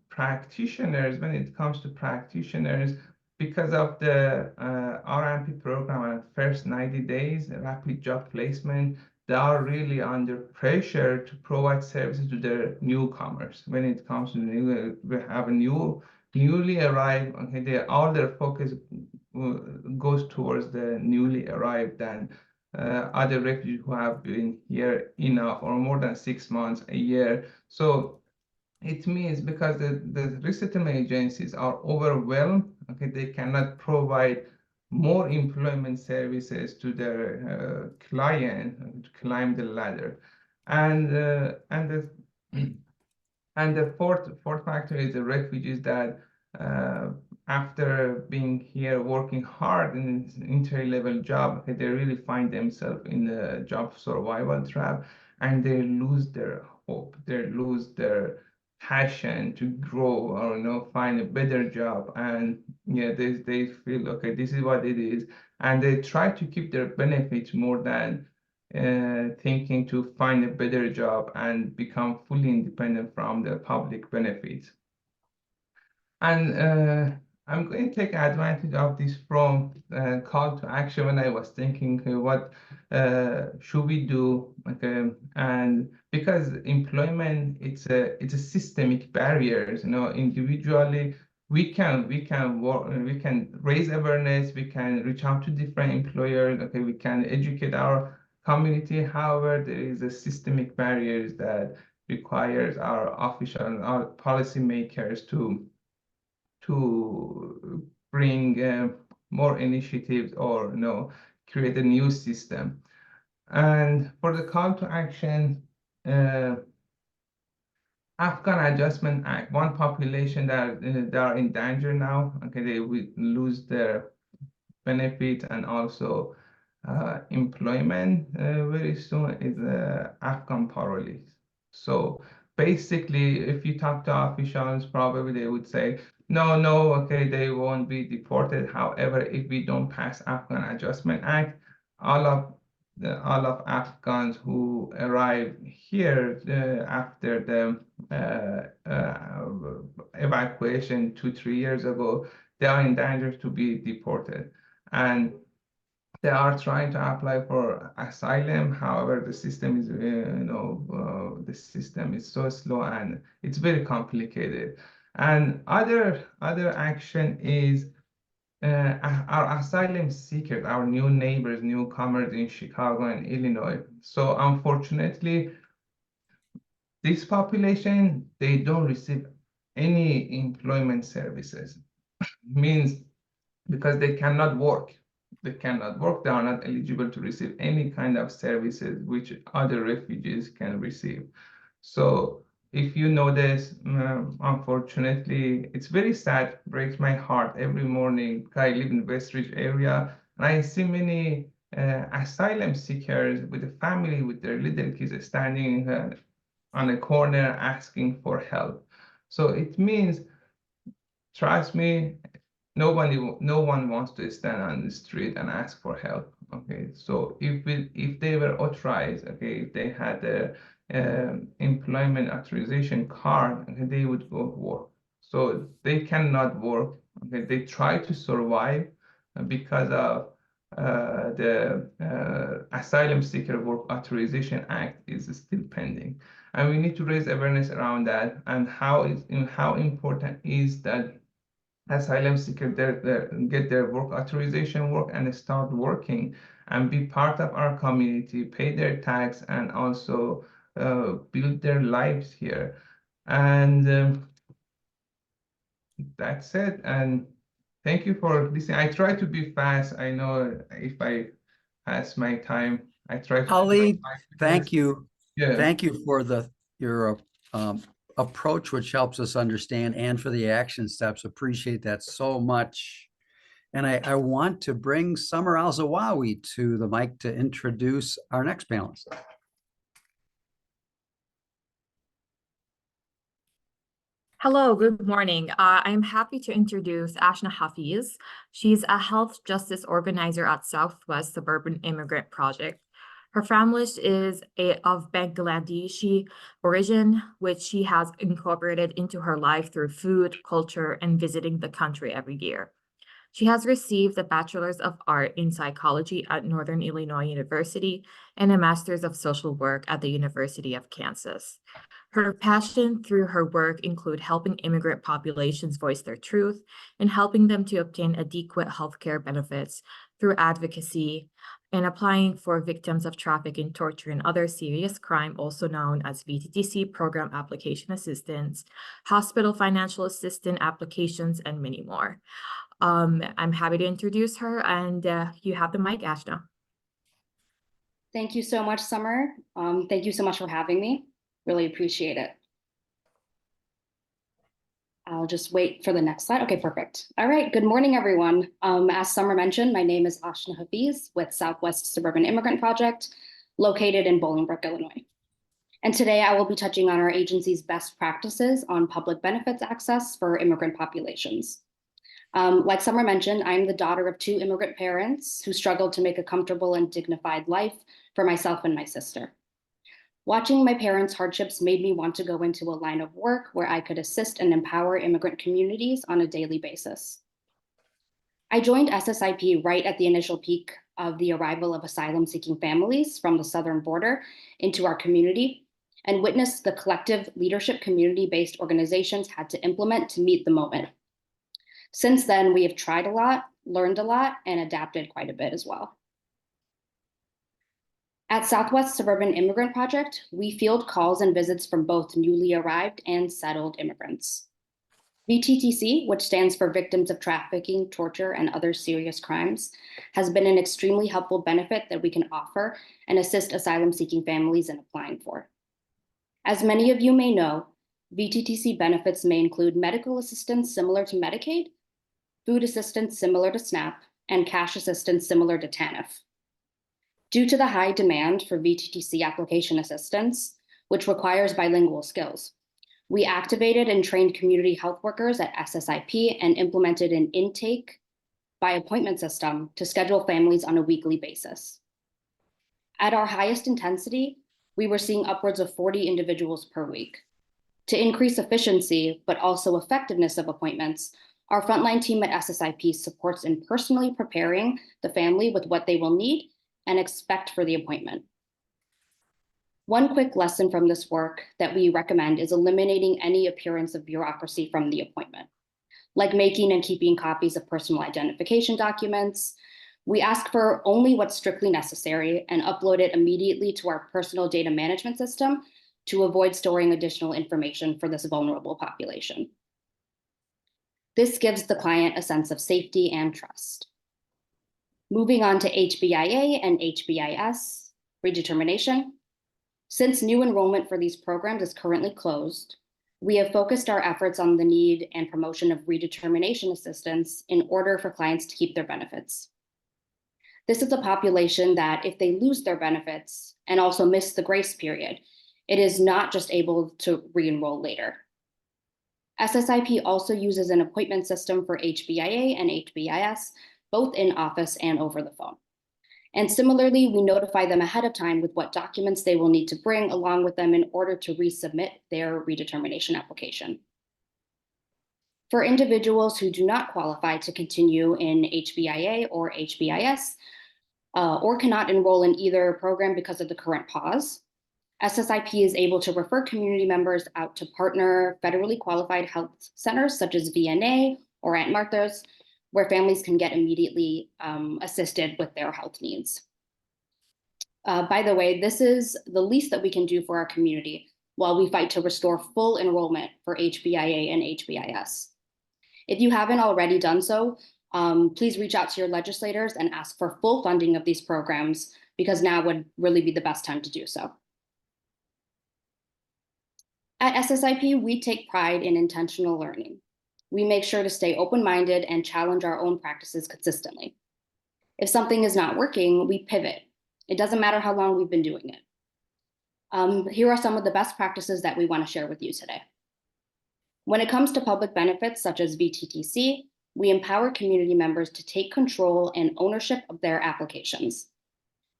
practitioners. When it comes to practitioners, because of the RMP program and first 90 days rapid job placement, they are really under pressure to provide services to their newcomers. When it comes to we have a newly arrived, okay, all their focus goes towards the newly arrived and other refugees who have been here enough or more than 6 months, a year. So it means because the resettlement agencies are overwhelmed, okay, they cannot provide more employment services to their client to climb the ladder. And the fourth factor is the refugees that after being here working hard in an entry-level job, okay, they really find themselves in the job survival trap, and they lose their hope, they lose their passion to grow or find a better job, and they feel, okay, this is what it is, and they try to keep their benefits more than thinking to find a better job and become fully independent from the public benefits. And I'm going to take advantage of this from call to action when I was thinking what should we do, okay? And because employment, it's a systemic barriers, individually we can work, we can raise awareness, we can reach out to different employers, okay, we can educate our community. However, there is a systemic barriers that requires our officials, our policymakers to bring more initiatives or create a new system. And for the call to action, Afghan Adjustment Act, one population that are in danger now. Okay, they will lose their benefit and also employment very soon is Afghan parolees. So basically, if you talk to officials, probably they would say, no, okay, they won't be deported. However, if we don't pass Afghan Adjustment Act, all of Afghans who arrive here after the evacuation 2-3 years ago, they are in danger to be deported. And they are trying to apply for asylum. However, the system is, the system is so slow and it's very complicated. And other action is our asylum seekers, our new neighbors, newcomers in Chicago and Illinois. So unfortunately, this population, they don't receive any employment services. Means because they cannot work. They cannot work, they are not eligible to receive any kind of services which other refugees can receive. So if you know this, unfortunately, it's very sad, breaks my heart every morning. I live in Westridge area, and I see many asylum seekers with a family, with their little kids standing on a corner asking for help. So it means, trust me, no one wants to stand on the street and ask for help. Okay, so if they were authorized, okay, if they had a employment authorization card, okay, they would go work. So they cannot work. Okay, they try to survive because of the Asylum Seeker Work Authorization Act is still pending, and we need to raise awareness around that and how important is that asylum seekers get their work authorization work and start working and be part of our community, pay their tax, and also build their lives here. And that's it. And thank you for listening. I try to be fast. I know if I pass my time, I try to. Ali, thank you. Yeah. Thank you for your approach, which helps us understand, and for the action steps. Appreciate that so much. And I want to bring Summer Al-Zawawi to the mic to introduce our next panelist. Hello, good morning. I'm happy to introduce Ashna Hafiz. She's a health justice organizer at Southwest Suburban Immigrant Project. Her family is of Bangladeshi origin, which she has incorporated into her life through food, culture, and visiting the country every year. She has received a Bachelor's of Art in Psychology at Northern Illinois University and a Master's of Social Work at the University of Kansas. Her passion through her work include helping immigrant populations voice their truth and helping them to obtain adequate healthcare benefits through advocacy and applying for victims of trafficking, torture, and other serious crime, also known as VTTC program application assistance, hospital financial assistance applications, and many more. I'm happy to introduce her, and you have the mic, Ashna. Thank you so much, Summer. Thank you so much for having me. Really appreciate it. I'll just wait for the next slide. Okay, perfect. All right, good morning, everyone. As Summer mentioned, my name is Ashna Hafiz with Southwest Suburban Immigrant Project, located in Bolingbrook, Illinois. And today I will be touching on our agency's best practices on public benefits access for immigrant populations. Like Summer mentioned, I'm the daughter of 2 immigrant parents who struggled to make a comfortable and dignified life for myself and my sister. Watching my parents' hardships made me want to go into a line of work where I could assist and empower immigrant communities on a daily basis. I joined SSIP right at the initial peak of the arrival of asylum-seeking families from the southern border into our community and witnessed the collective leadership community-based organizations had to implement to meet the moment. Since then, we have tried a lot, learned a lot, and adapted quite a bit as well. At Southwest Suburban Immigrant Project, we field calls and visits from both newly arrived and settled immigrants. VTTC, which stands for Victims of Trafficking, Torture, and Other Serious Crimes, has been an extremely helpful benefit that we can offer and assist asylum-seeking families in applying for. As many of you may know, VTTC benefits may include medical assistance similar to Medicaid, food assistance similar to SNAP, and cash assistance similar to TANF. Due to the high demand for VTTC application assistance, which requires bilingual skills, we activated and trained community health workers at SSIP and implemented an intake by appointment system to schedule families on a weekly basis. At our highest intensity, we were seeing upwards of 40 individuals per week. To increase efficiency, but also effectiveness of appointments, our frontline team at SSIP supports in personally preparing the family with what they will need and expect for the appointment. One quick lesson from this work that we recommend is eliminating any appearance of bureaucracy from the appointment, like making and keeping copies of personal identification documents. We ask for only what's strictly necessary and upload it immediately to our personal data management system to avoid storing additional information for this vulnerable population. This gives the client a sense of safety and trust. Moving on to HBIA and HBIS redetermination. Since new enrollment for these programs is currently closed, we have focused our efforts on the need and promotion of redetermination assistance in order for clients to keep their benefits. This is a population that if they lose their benefits and also miss the grace period, it is not just able to re-enroll later. SSIP also uses an appointment system for HBIA and HBIS, both in office and over the phone. And similarly, we notify them ahead of time with what documents they will need to bring along with them in order to resubmit their redetermination application. For individuals who do not qualify to continue in HBIA or HBIS, or cannot enroll in either program because of the current pause, SSIP is able to refer community members out to partner federally qualified health centers such as VNA or Aunt Martha's, where families can get immediately assisted with their health needs. By the way, this is the least that we can do for our community while we fight to restore full enrollment for HBIA and HBIS. If you haven't already done so, please reach out to your legislators and ask for full funding of these programs, because now would really be the best time to do so. At SSIP, we take pride in intentional learning. We make sure to stay open-minded and challenge our own practices consistently. If something is not working, we pivot. It doesn't matter how long we've been doing it. Here are some of the best practices that we want to share with you today. When it comes to public benefits such as VTTC, we empower community members to take control and ownership of their applications.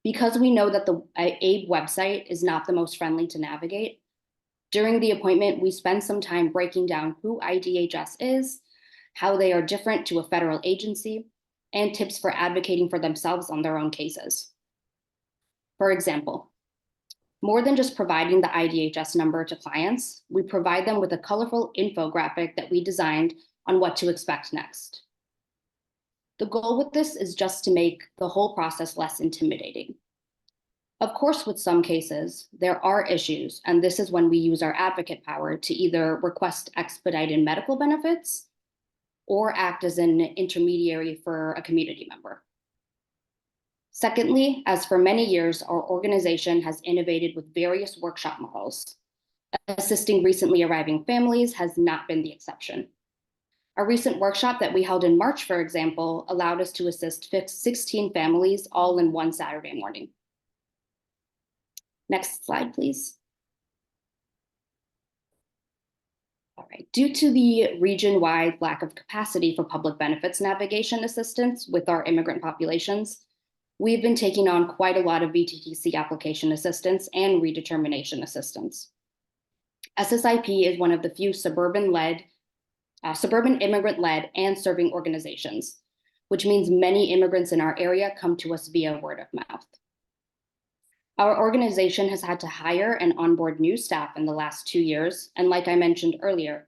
Because we know that the ABE website is not the most friendly to navigate, during the appointment, we spend some time breaking down who IDHS is, how they are different to a federal agency, and tips for advocating for themselves on their own cases. For example, more than just providing the IDHS number to clients, we provide them with a colorful infographic that we designed on what to expect next. The goal with this is just to make the whole process less intimidating. Of course, with some cases, there are issues, and this is when we use our advocate power to either request expedited medical benefits or act as an intermediary for a community member. Secondly, as for many years, our organization has innovated with various workshop models. Assisting recently arriving families has not been the exception. A recent workshop that we held in March, for example, allowed us to assist 16 families all in one Saturday morning. Next slide, please. All right, due to the region-wide lack of capacity for public benefits navigation assistance with our immigrant populations, we've been taking on quite a lot of VTTC application assistance and redetermination assistance. SSIP is one of the few suburban immigrant-led and serving organizations, which means many immigrants in our area come to us via word of mouth. Our organization has had to hire and onboard new staff in the last 2 years, and like I mentioned earlier,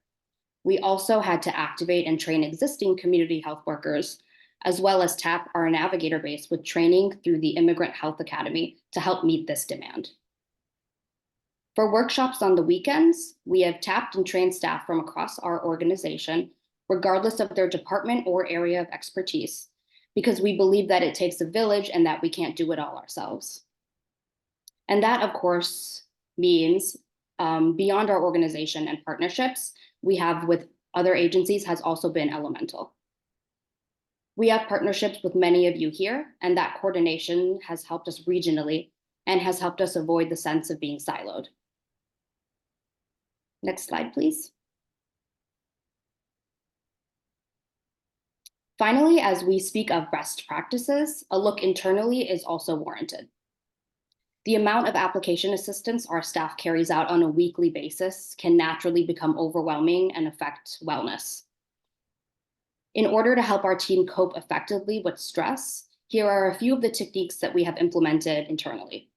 we also had to activate and train existing community health workers, as well as tap our navigator base with training through the Immigrant Health Academy to help meet this demand. For workshops on the weekends, we have tapped and trained staff from across our organization, regardless of their department or area of expertise, because we believe that it takes a village and that we can't do it all ourselves. And that, of course, means beyond our organization and partnerships we have with other agencies has also been elemental. We have partnerships with many of you here, and that coordination has helped us regionally and has helped us avoid the sense of being siloed. Next slide, please. Finally, as we speak of best practices, a look internally is also warranted. The amount of application assistance our staff carries out on a weekly basis can naturally become overwhelming and affect wellness. In order to help our team cope effectively with stress, here are a few of the techniques that we have implemented internally.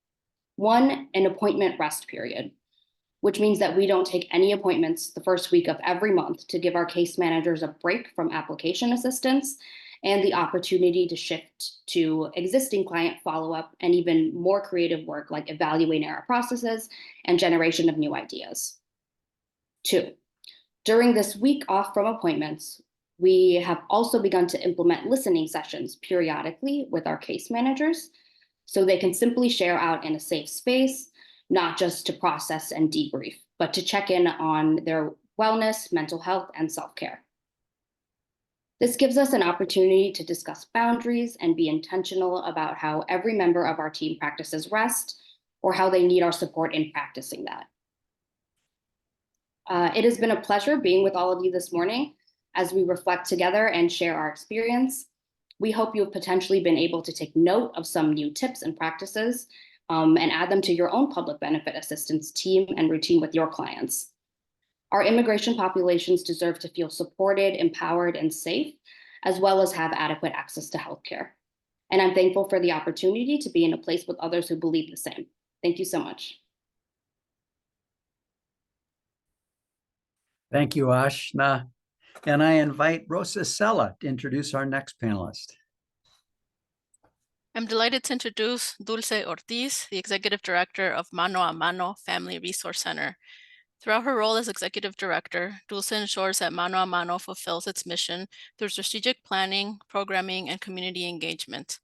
One, an appointment rest period, which means that we don't take any appointments the first week of every month to give our case managers a break from application assistance and the opportunity to shift to existing client follow-up and even more creative work like evaluating our processes and generation of new ideas. Two, during this week off from appointments, we have also begun to implement listening sessions periodically with our case managers so they can simply share out in a safe space, not just to process and debrief, but to check in on their wellness, mental health, and self-care. This gives us an opportunity to discuss boundaries and be intentional about how every member of our team practices rest or how they need our support in practicing that. It has been a pleasure being with all of you this morning as we reflect together and share our experience. We hope you have potentially been able to take note of some new tips and practices and add them to your own public benefit assistance team and routine with your clients. Our immigration populations deserve to feel supported, empowered, and safe, as well as have adequate access to healthcare. And I'm thankful for the opportunity to be in a place with others who believe the same. Thank you so much. Thank you, Ashna. And I invite Rosa Sella to introduce our next panelist. I'm delighted to introduce Dulce Ortiz, the Executive Director of Mano a Mano Family Resource Center. Throughout her role as Executive Director, Dulce ensures that Mano a Mano fulfills its mission through strategic planning, programming, and community engagement.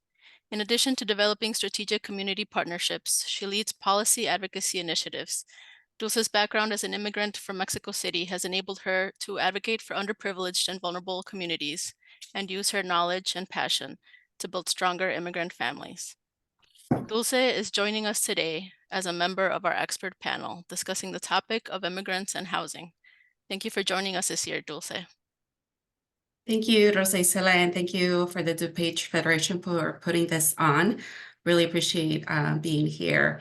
In addition to developing strategic community partnerships, she leads policy advocacy initiatives. Dulce's background as an immigrant from Mexico City has enabled her to advocate for underprivileged and vulnerable communities and use her knowledge and passion to build stronger immigrant families. Dulce is joining us today as a member of our expert panel discussing the topic of immigrants and housing. Thank you for joining us this year, Dulce. Thank you, Rosa Isela, and thank you for the DuPage Federation for putting this on. Really appreciate being here.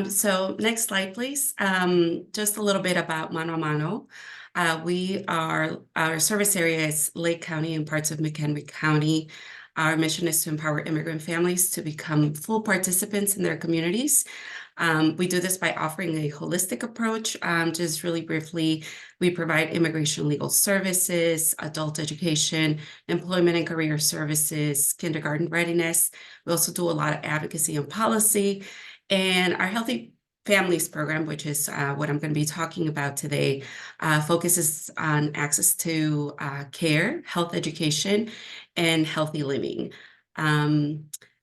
So next slide, please. Just a little bit about Mano a Mano. Our service area is Lake County and parts of McHenry County. Our mission is to empower immigrant families to become full participants in their communities. We do this by offering a holistic approach. Just really briefly, we provide immigration legal services, adult education, employment and career services, kindergarten readiness. We also do a lot of advocacy and policy. And our Healthy Families program, which is what I'm going to be talking about today, focuses on access to care, health education, and healthy living.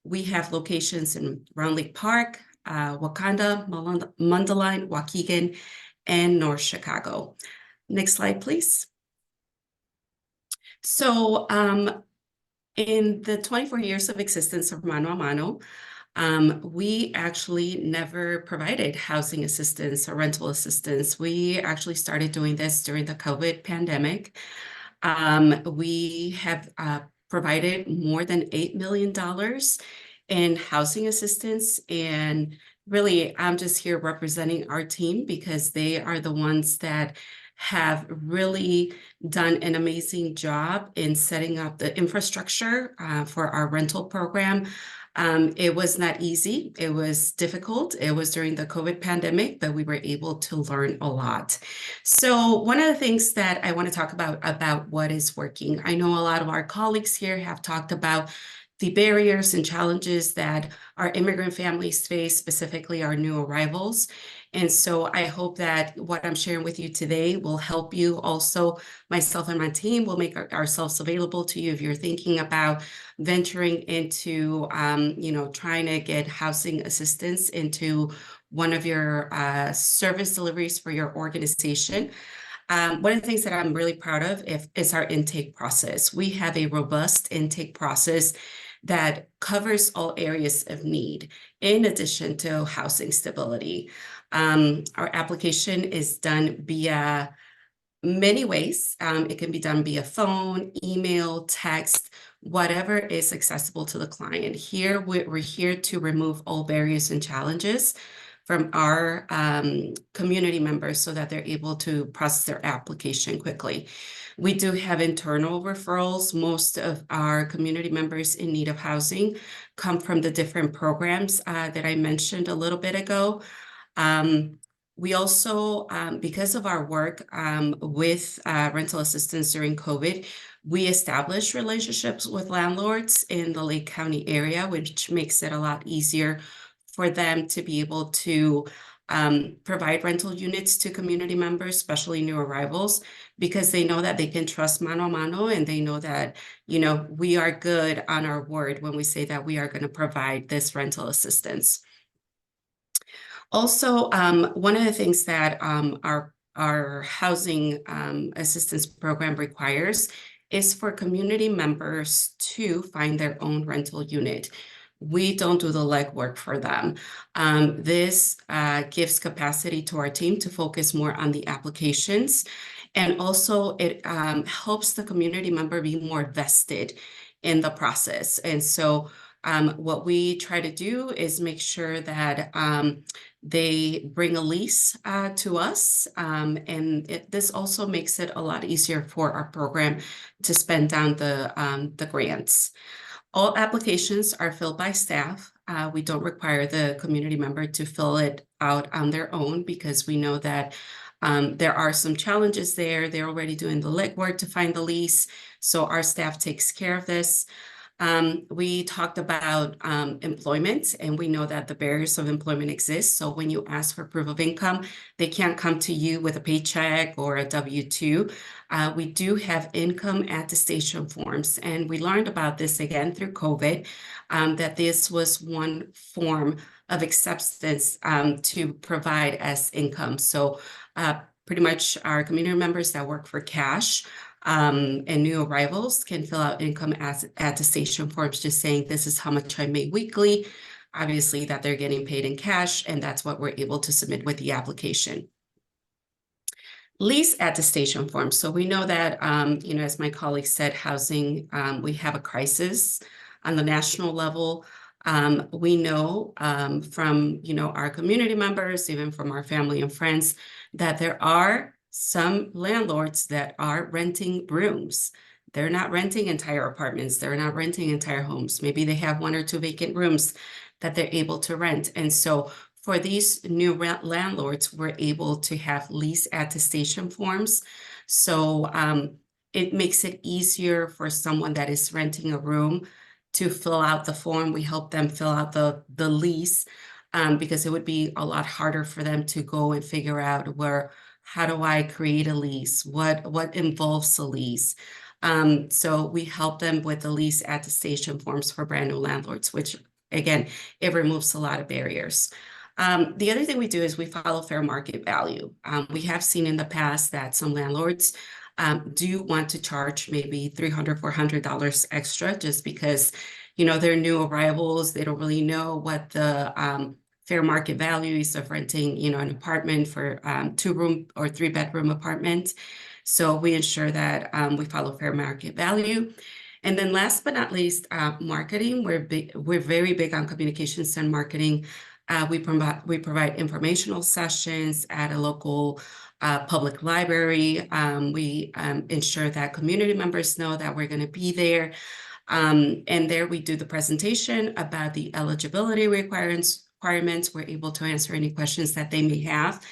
We have locations in Round Lake Park, Wakanda, Mundelein, Waukegan, and North Chicago. Next slide, please. So in the 24 years of existence of Mano a Mano, we actually never provided housing assistance or rental assistance. We actually started doing this during the COVID pandemic. We have provided more than $8 million in housing assistance. And really, I'm just here representing our team because they are the ones that have really done an amazing job in setting up the infrastructure for our rental program. It was not easy. It was difficult. It was during the COVID pandemic, but we were able to learn a lot. So one of the things that I want to talk about what is working. I know a lot of our colleagues here have talked about the barriers and challenges that our immigrant families face, specifically our new arrivals. And so I hope that what I'm sharing with you today will help you. Also, myself and my team will make ourselves available to you if you're thinking about venturing into, trying to get housing assistance into one of your service deliveries for your organization. One of the things that I'm really proud of is our intake process. We have a robust intake process that covers all areas of need, in addition to housing stability. Our application is done via many ways. It can be done via phone, email, text, whatever is accessible to the client. Here, we're here to remove all barriers and challenges from our community members so that they're able to process their application quickly. We do have internal referrals. Most of our community members in need of housing come from the different programs that I mentioned a little bit ago. We also, because of our work with rental assistance during COVID, we established relationships with landlords in the Lake County area, which makes it a lot easier for them to be able to provide rental units to community members, especially new arrivals, because they know that they can trust mano a mano, and they know that, we are good on our word when we say that we are going to provide this rental assistance. Also, one of the things that our housing assistance program requires is for community members to find their own rental unit. We don't do the legwork for them. This gives capacity to our team to focus more on the applications. And also it helps the community member be more vested in the process. And so what we try to do is make sure that they bring a lease to us. And this also makes it a lot easier for our program to spend down the grants. All applications are filled by staff. We don't require the community member to fill it out on their own, because we know that there are some challenges there. They're already doing the legwork to find the lease, so our staff takes care of this. We talked about employment, and we know that the barriers of employment exist. So when you ask for proof of income, they can't come to you with a paycheck or a W-2. We do have income attestation forms, and we learned about this again through COVID, that this was one form of acceptance to provide as income. So pretty much our community members that work for cash and new arrivals can fill out income attestation forms just saying this is how much I make weekly, obviously that they're getting paid in cash, and that's what we're able to submit with the application. Lease attestation forms. So we know that, as my colleague said, housing, we have a crisis on the national level. We know from, our community members, even from our family and friends, that there are some landlords that are renting rooms. They're not renting entire apartments. They're not renting entire homes. Maybe they have 1 or 2 vacant rooms that they're able to rent. And so for these new landlords, we're able to have lease attestation forms. So it makes it easier for someone that is renting a room to fill out the form. We help them fill out the lease because it would be a lot harder for them to go and figure out how do I create a lease? What involves a lease? So we help them with the lease attestation forms for brand new landlords, which again, it removes a lot of barriers. The other thing we do is we follow fair market value. We have seen in the past that some landlords do want to charge maybe $300, $400 extra just because, they're new arrivals. They don't really know what the fair market values of renting, an apartment for 2-room or 3-bedroom apartment. So we ensure that we follow fair market value. And then last but not least, marketing. We're very big on communications and marketing. We provide informational sessions at a local public library. We ensure that community members know that we're going to be there. And there we do the presentation about the eligibility requirements. We're able to answer any questions that they may have.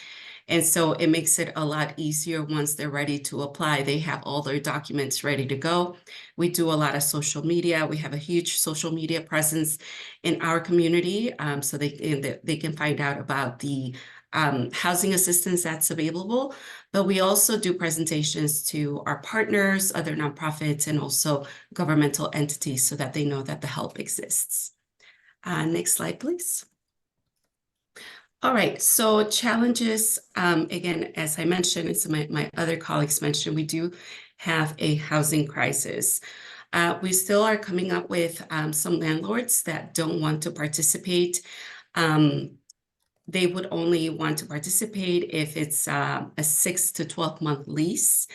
And so it makes it a lot easier once they're ready to apply. They have all their documents ready to go. We do a lot of social media. We have a huge social media presence in our community, so they can find out about the housing assistance that's available. But we also do presentations to our partners, other nonprofits, and also governmental entities so that they know that the help exists. Next slide, please. All right, so challenges, again, as I mentioned, as my other colleagues mentioned, we do have a housing crisis. We still are coming up with some landlords that don't want to participate. They would only want to participate if it's a 6 to 12 month lease.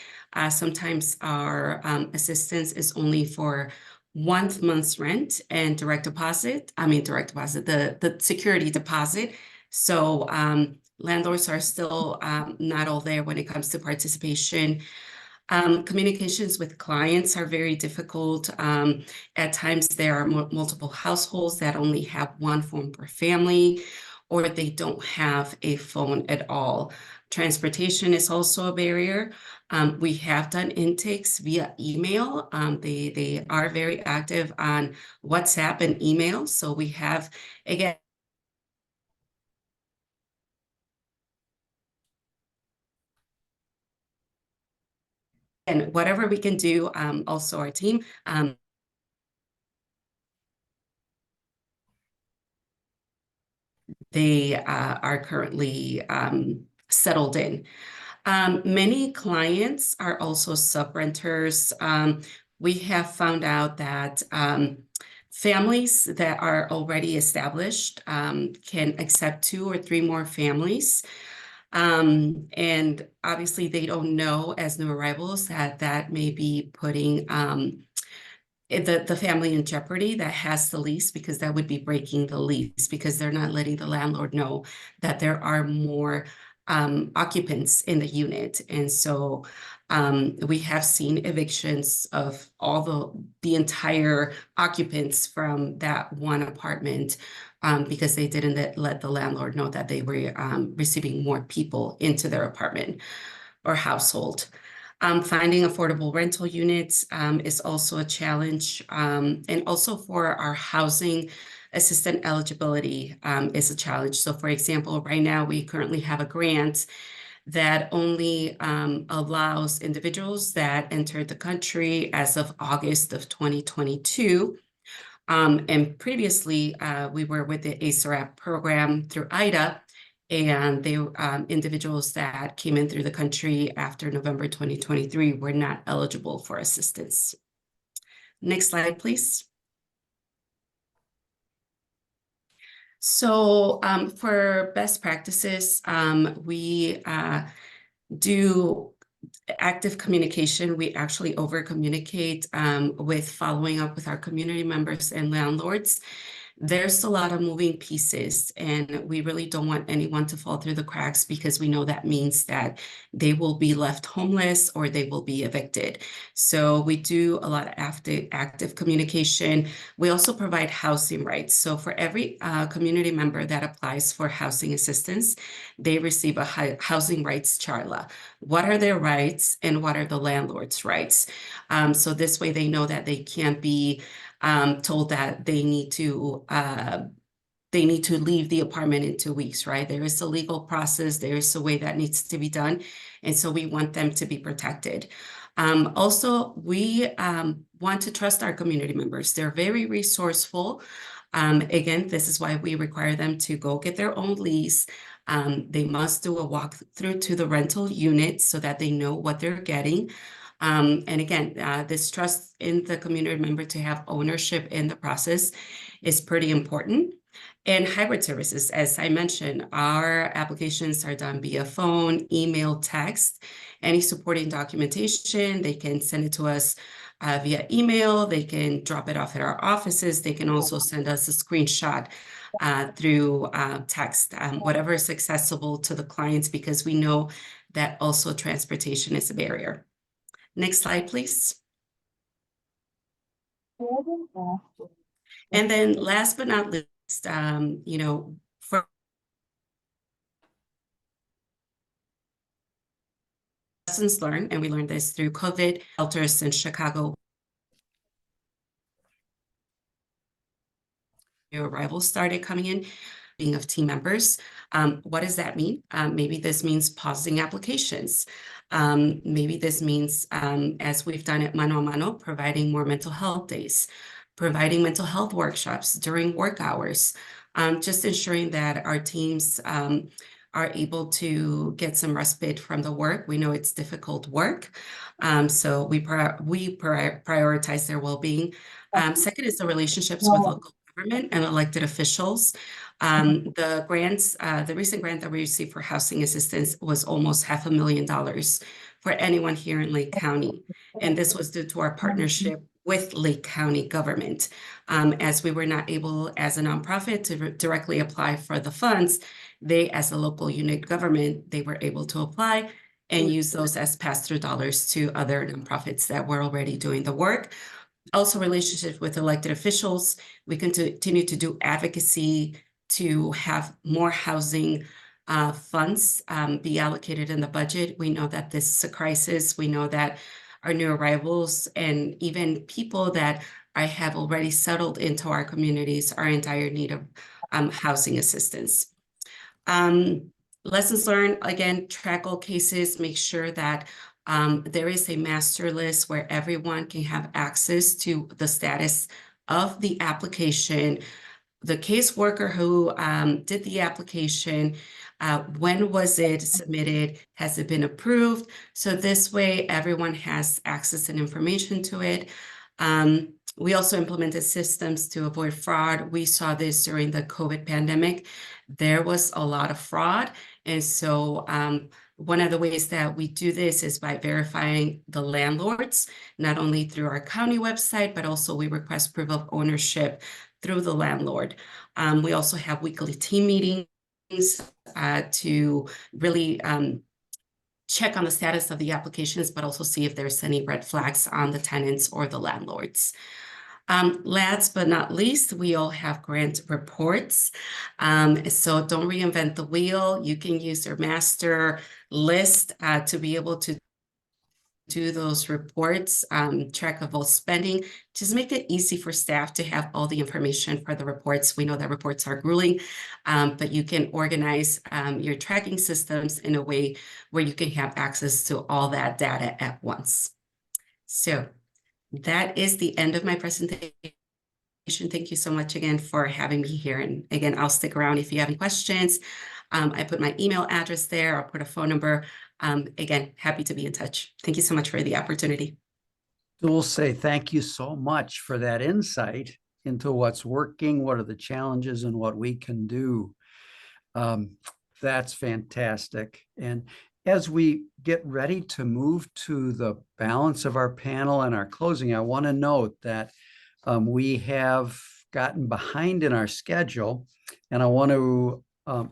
Sometimes our assistance is only for 1 month's rent and direct deposit, the security deposit. So landlords are still not all there when it comes to participation. Communications with clients are very difficult. At times there are multiple households that only have one phone per family, or they don't have a phone at all. Transportation is also a barrier. We have done intakes via email. They are very active on WhatsApp and email. So we have, again, and whatever we can do, also our team, they are currently settled in. Many clients are also sub-renters. We have found out that families that are already established can accept 2 or 3 more families. And obviously they don't know as new arrivals that may be putting the family in jeopardy that has the lease, because that would be breaking the lease, because they're not letting the landlord know that there are more occupants in the unit. And so we have seen evictions of all the entire occupants from that one apartment because they didn't let the landlord know that they were receiving more people into their apartment or household. Finding affordable rental units is also a challenge. And also for our housing assistant eligibility is a challenge. So for example, right now we currently have a grant that only allows individuals that entered the country as of August of 2022. And previously we were with the ASRAP program through IDA, and they individuals that came in through the country after November 2023 were not eligible for assistance. Next slide, please. So for best practices, we do active communication. We actually over-communicate with following up with our community members and landlords. There's a lot of moving pieces, and we really don't want anyone to fall through the cracks, because we know that means that they will be left homeless or they will be evicted. So we do a lot of active communication. We also provide housing rights. So for every community member that applies for housing assistance, they receive a housing rights charla. What are their rights and what are the landlord's rights? So this way they know that they can't be told that they need to leave the apartment in 2 weeks, right? There is a legal process, there is a way that needs to be done. And so we want them to be protected. Also, we want to trust our community members. They're very resourceful. Again, this is why we require them to go get their own lease. They must do a walkthrough to the rental unit so that they know what they're getting. And again, this trust in the community member to have ownership in the process is pretty important. And hybrid services, as I mentioned, our applications are done via phone, email, text. Any supporting documentation, they can send it to us via email. They can drop it off at our offices. They can also send us a screenshot through text, whatever is accessible to the clients, because we know that also transportation is a barrier. Next slide, please. And then last but not least, for lessons learned, and we learned this through COVID, shelters in Chicago, new arrivals started coming in, being of team members. What does that mean? Maybe this means pausing applications. Maybe this means, as we've done at Mano a Mano, providing more mental health days, providing mental health workshops during work hours, just ensuring that our teams are able to get some respite from the work. We know it's difficult work, so we prioritize their well-being. Second is the relationships with local government and elected officials. The recent grant that we received for housing assistance was almost $500,000 for anyone here in Lake County. And this was due to our partnership with Lake County government. As we were not able as a nonprofit to directly apply for the funds, they, as a local unit government, they were able to apply and use those as pass-through dollars to other nonprofits that were already doing the work. Also, relationships with elected officials. We continue to do advocacy to have more housing funds be allocated in the budget. We know that this is a crisis. We know that our new arrivals and even people that have already settled into our communities are in dire need of housing assistance. Lessons learned, again, track all cases, make sure that there is a master list where everyone can have access to the status of the application, the caseworker who did the application, when was it submitted, has it been approved? So this way everyone has access and information to it. We also implemented systems to avoid fraud. We saw this during the COVID pandemic. There was a lot of fraud. And so one of the ways that we do this is by verifying the landlords, not only through our county website, but also we request proof of ownership through the landlord. We also have weekly team meetings to really check on the status of the applications, but also see if there's any red flags on the tenants or the landlords. Last but not least, we all have grant reports. So don't reinvent the wheel. You can use your master list to be able to do those reports, track of all spending. Just make it easy for staff to have all the information for the reports. We know that reports are grueling, but you can organize your tracking systems in a way where you can have access to all that data at once. So that is the end of my presentation. Thank you so much again for having me here. And again, I'll stick around if you have any questions. I put my email address there. I'll put a phone number. Again, happy to be in touch. Thank you so much for the opportunity. Dulce, thank you so much for that insight into what's working, what are the challenges, and what we can do. That's fantastic. And as we get ready to move to the balance of our panel and our closing, I want to note that we have gotten behind in our schedule, and I want to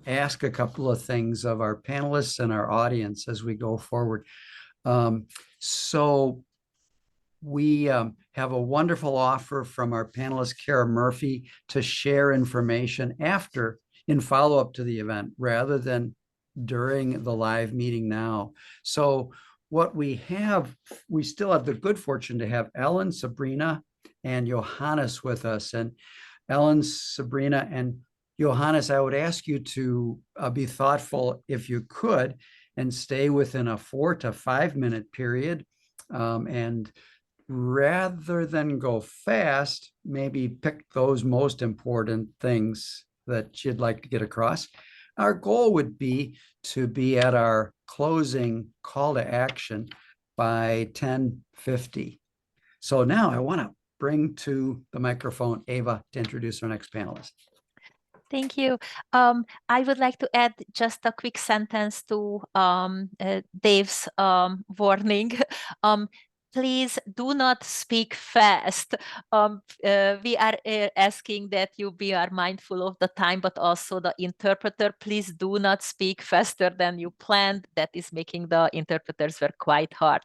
ask a couple of things of our panelists and our audience as we go forward. So we have a wonderful offer from our panelist, Kara Murphy, to share information in follow-up to the event rather than during the live meeting now. So what we still have the good fortune to have Ellen, Sabrina, and Johannes with us. And Ellen, Sabrina, and Johannes, I would ask you to be thoughtful if you could and stay within a 4 to 5 minute period. And rather than go fast, maybe pick those most important things that you'd like to get across. Our goal would be to be at our closing call to action by 10:50. So now I want to bring to the microphone Ava to introduce our next panelist. Thank you. I would like to add just a quick sentence to Dave's warning. please do not speak fast. We are asking that you are mindful of the time, but also the interpreter. Please do not speak faster than you planned. That is making the interpreters work quite hard.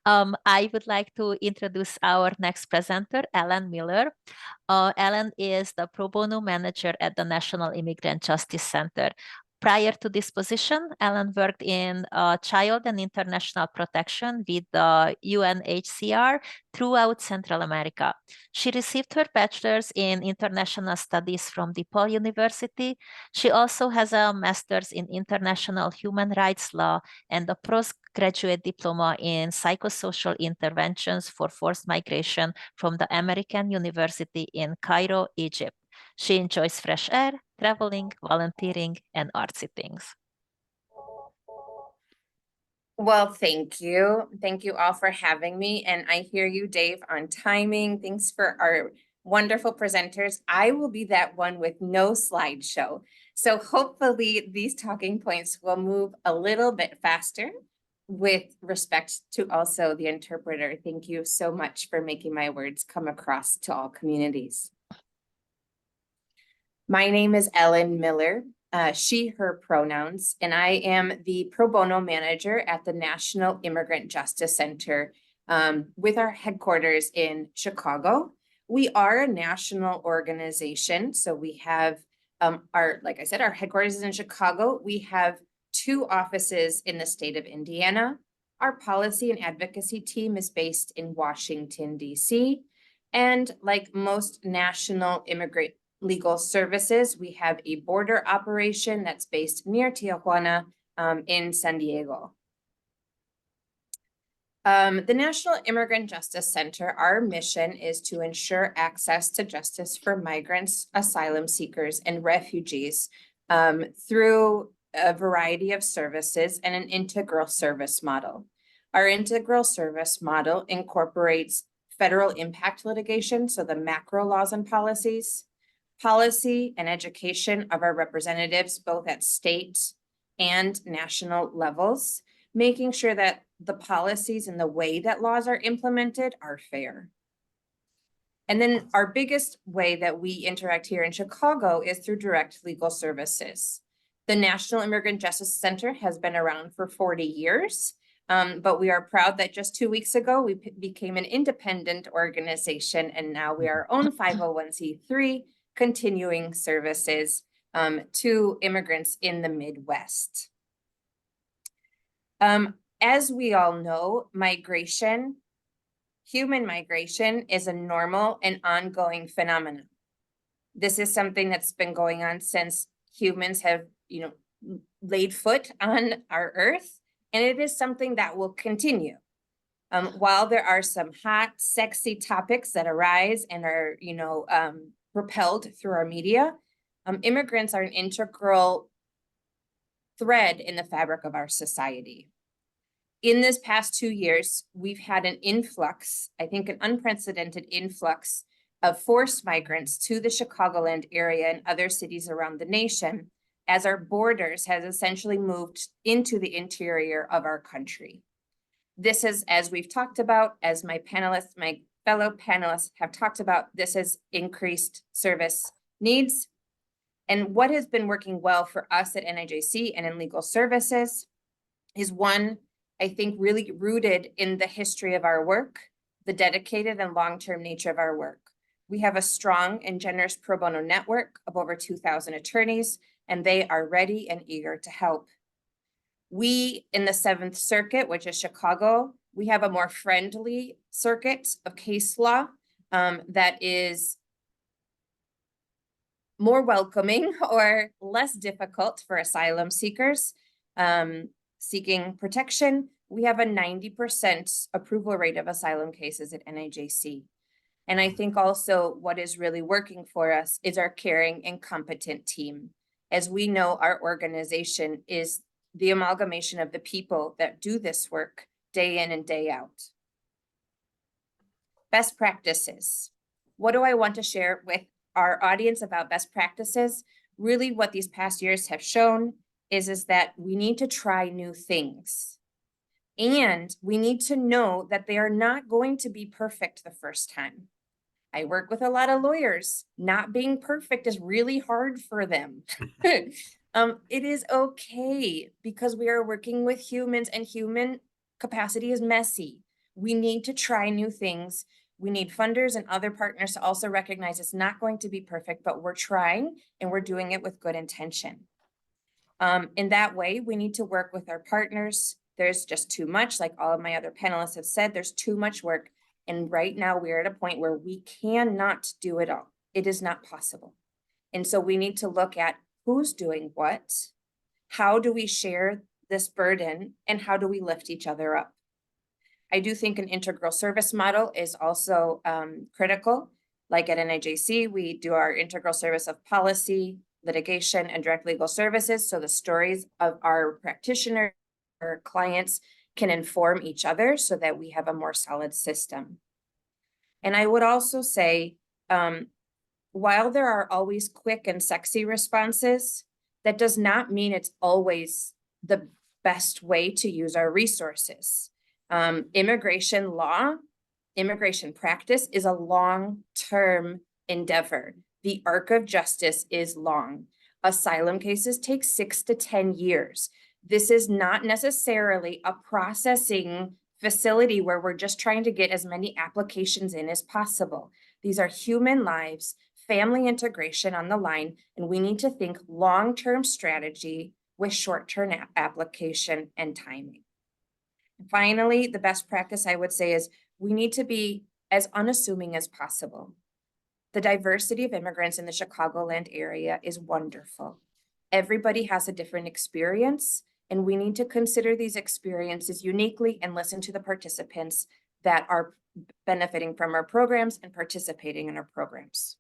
I would like to introduce our next presenter, Ellen Miller. Ellen is the pro bono manager at the National Immigrant Justice Center. Prior to this position, Ellen worked in child and international protection with the UNHCR throughout Central America. She received her bachelor's in international studies from DePaul University. She also has a master's in international human rights law and a postgraduate diploma in psychosocial interventions for forced migration from the American University in Cairo, Egypt. She enjoys fresh air, traveling, volunteering, and artsy things. Well, thank you. Thank you all for having me. And I hear you, Dave, on timing. Thanks for our wonderful presenters. I will be that one with no slideshow. So hopefully these talking points will move a little bit faster with respect to also the interpreter. Thank you so much for making my words come across to all communities. My name is Ellen Miller, she, her pronouns, and I am the pro bono manager at the National Immigrant Justice Center with our headquarters in Chicago. We are a national organization, so we have like I said, our headquarters is in Chicago. We have 2 offices in the state of Indiana. Our policy and advocacy team is based in Washington, D.C. And like most national immigrant legal services, we have a border operation that's based near Tijuana in San Diego. The National Immigrant Justice Center, our mission is to ensure access to justice for migrants, asylum seekers, and refugees through a variety of services and an integral service model. Our integral service model incorporates federal impact litigation, so the macro laws and policies, policy and education of our representatives, both at state and national levels, making sure that the policies and the way that laws are implemented are fair. And then our biggest way that we interact here in Chicago is through direct legal services. The National Immigrant Justice Center has been around for 40 years, but we are proud that just 2 weeks ago, we became an independent organization, and now we are our own 501c3, continuing services to immigrants in the Midwest. As we all know, human migration is a normal and ongoing phenomenon. This is something that's been going on since humans have, laid foot on our earth, and it is something that will continue. While there are some hot, sexy topics that arise and are, propelled through our media, immigrants are an integral thread in the fabric of our society. In this past 2 years, we've had an influx, I think an unprecedented influx of forced migrants to the Chicagoland area and other cities around the nation, as our borders has essentially moved into the interior of our country. This is, as we've talked about, as my fellow panelists have talked about, this has increased service needs. And what has been working well for us at NIJC and in legal services is one, I think, really rooted in the history of our work, the dedicated and long-term nature of our work. We have a strong and generous pro bono network of over 2,000 attorneys, and they are ready and eager to help. We, in the 7th Circuit, which is Chicago, we have a more friendly circuit of case law that is more welcoming or less difficult for asylum seekers seeking protection. We have a 90% approval rate of asylum cases at NIJC. And I think also what is really working for us is our caring and competent team. As we know, our organization is the amalgamation of the people that do this work day in and day out. Best practices. What do I want to share with our audience about best practices? Really what these past years have shown is that we need to try new things. And we need to know that they are not going to be perfect the first time. I work with a lot of lawyers. Not being perfect is really hard for them. It is okay because we are working with humans and human capacity is messy. We need to try new things. We need funders and other partners to also recognize it's not going to be perfect, but we're trying and we're doing it with good intention. In that way, we need to work with our partners. There's just too much, like all of my other panelists have said, there's too much work. And right now we're at a point where we cannot do it all. It is not possible. And so we need to look at who's doing what, how do we share this burden, and how do we lift each other up? I do think an integral service model is also critical. Like at NIJC, we do our integral service of policy, litigation, and direct legal services. So the stories of our practitioners or clients can inform each other so that we have a more solid system. And I would also say, while there are always quick and sexy responses, that does not mean it's always the best way to use our resources. Immigration law, immigration practice is a long-term endeavor. The arc of justice is long. Asylum cases take 6 to 10 years. This is not necessarily a processing facility where we're just trying to get as many applications in as possible. These are human lives, family integration on the line, and we need to think long-term strategy with short-term application and timing. Finally, the best practice I would say is we need to be as unassuming as possible. The diversity of immigrants in the Chicagoland area is wonderful. Everybody has a different experience, and we need to consider these experiences uniquely and listen to the participants that are benefiting from our programs and participating in our programs.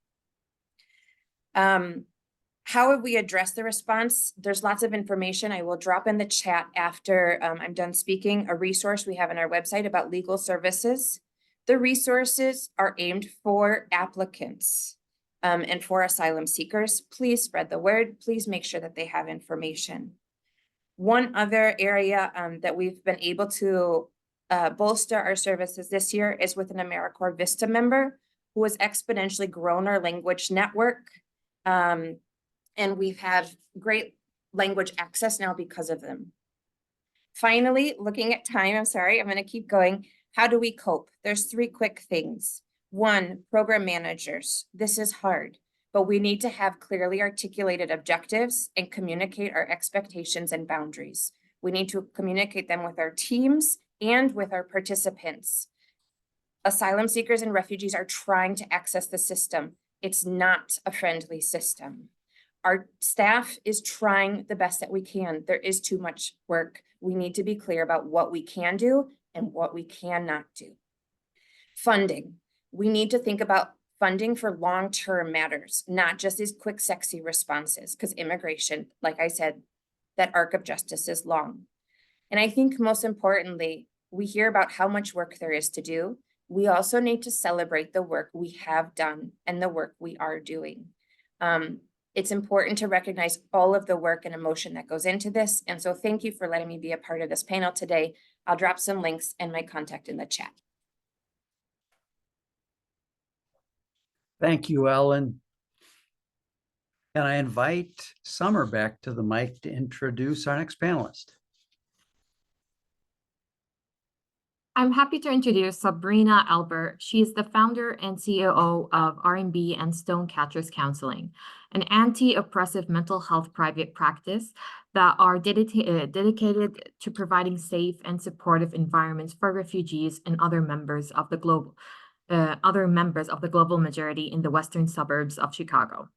How have we addressed the response? There's lots of information. I will drop in the chat after I'm done speaking, a resource we have on our website about legal services. The resources are aimed for applicants and for asylum seekers. Please spread the word. Please make sure that they have information. One other area that we've been able to bolster our services this year is with an AmeriCorps Vista member who has exponentially grown our language network. And we've had great language access now because of them. Finally, looking at time, I'm sorry, I'm going to keep going. How do we cope? There's 3 quick things. 1, program managers. This is hard, but we need to have clearly articulated objectives and communicate our expectations and boundaries. We need to communicate them with our teams and with our participants. Asylum seekers and refugees are trying to access the system. It's not a friendly system. Our staff is trying the best that we can. There is too much work. We need to be clear about what we can do and what we cannot do. Funding. We need to think about funding for long-term matters, not just these quick, sexy responses, because immigration, like I said, that arc of justice is long. And I think most importantly, we hear about how much work there is to do. We also need to celebrate the work we have done and the work we are doing. It's important to recognize all of the work and emotion that goes into this. And so thank you for letting me be a part of this panel today. I'll drop some links and my contact in the chat. Thank you, Ellen. And I invite Summer back to the mic to introduce our next panelist. I'm happy to introduce Sabrina Albert. She is the founder and COO of R&B and Stonecatchers Counseling, an anti-oppressive mental health private practice that are dedicated to providing safe and supportive environments for refugees and other members of the global majority in the western suburbs of Chicago.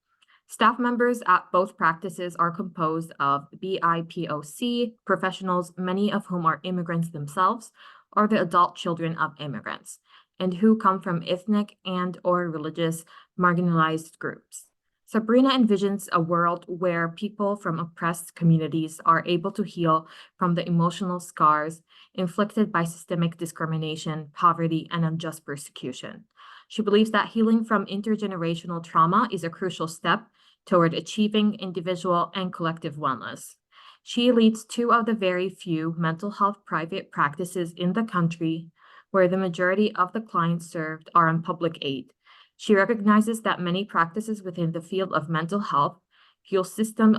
Staff members at both practices are composed of BIPOC professionals, many of whom are immigrants themselves, or the adult children of immigrants, and who come from ethnic and/or religious marginalized groups. Sabrina envisions a world where people from oppressed communities are able to heal from the emotional scars inflicted by systemic discrimination, poverty, and unjust persecution. She believes that healing from intergenerational trauma is a crucial step toward achieving individual and collective wellness. She leads two of the very few mental health private practices in the country where the majority of the clients served are on public aid. She recognizes that many practices within the field of mental health fuel systems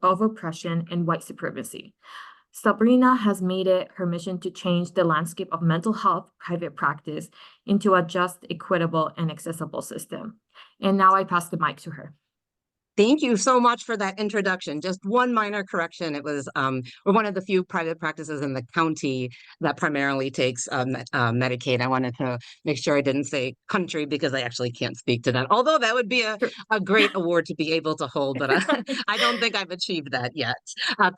of oppression and white supremacy. Sabrina has made it her mission to change the landscape of mental health private practice into a just, equitable, and accessible system. And now I pass the mic to her. Thank you so much for that introduction. Just one minor correction. It was we're one of the few private practices in the county that primarily takes Medicaid. I wanted to make sure I didn't say country because I actually can't speak to that. Although that would be a great award to be able to hold, but I don't think I've achieved that yet.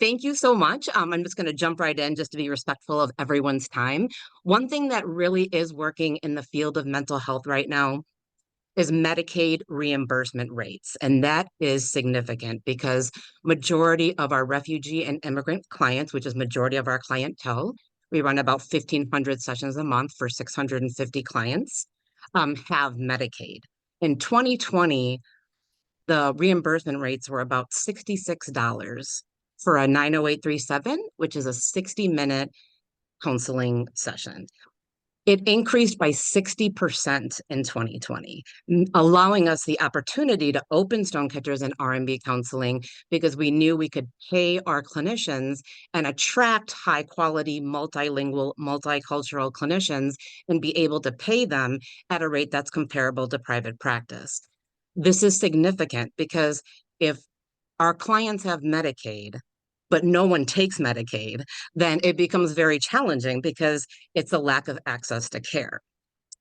Thank you so much. I'm just going to jump right in just to be respectful of everyone's time. One thing that really is working in the field of mental health right now is Medicaid reimbursement rates. And that is significant because majority of our refugee and immigrant clients, which is majority of our clientele, we run about 1,500 sessions a month for 650 clients, have Medicaid. In 2020, the reimbursement rates were about $66 for a 90837, which is a 60-minute counseling session. It increased by 60% in 2020, allowing us the opportunity to open Stonecatchers and R&B counseling because we knew we could pay our clinicians and attract high-quality, multilingual, multicultural clinicians and be able to pay them at a rate that's comparable to private practice. This is significant because if our clients have Medicaid, but no one takes Medicaid, then it becomes very challenging because it's a lack of access to care.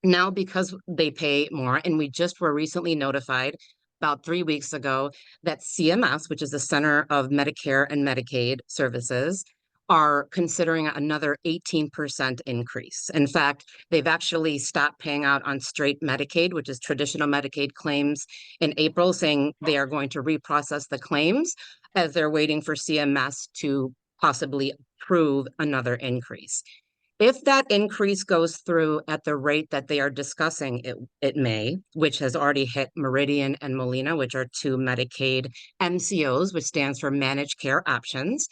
Now, because they pay more, and we just were recently notified about 3 weeks ago that CMS, which is the Center of Medicare and Medicaid Services, are considering another 18% increase. In fact, they've actually stopped paying out on straight Medicaid, which is traditional Medicaid claims, in April, saying they are going to reprocess the claims as they're waiting for CMS to possibly approve another increase. If that increase goes through at the rate that they are discussing, it may, which has already hit Meridian and Molina, which are two Medicaid MCOs, which stands for Managed Care Options.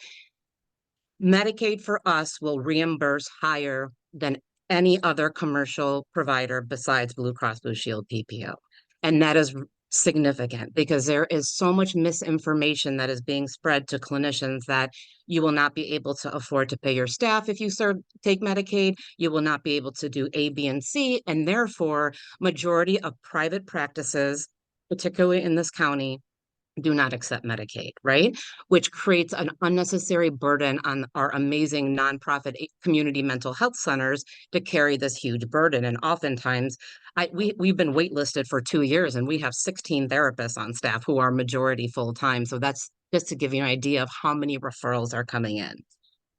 Medicaid for us will reimburse higher than any other commercial provider besides Blue Cross Blue Shield PPO. And that is significant because there is so much misinformation that is being spread to clinicians that you will not be able to afford to pay your staff if you take Medicaid. You will not be able to do A, B, and C. And therefore, majority of private practices, particularly in this county, do not accept Medicaid, right? Which creates an unnecessary burden on our amazing nonprofit community mental health centers to carry this huge burden. And oftentimes, we've been waitlisted for 2 years and we have 16 therapists on staff who are majority full-time. So that's just to give you an idea of how many referrals are coming in.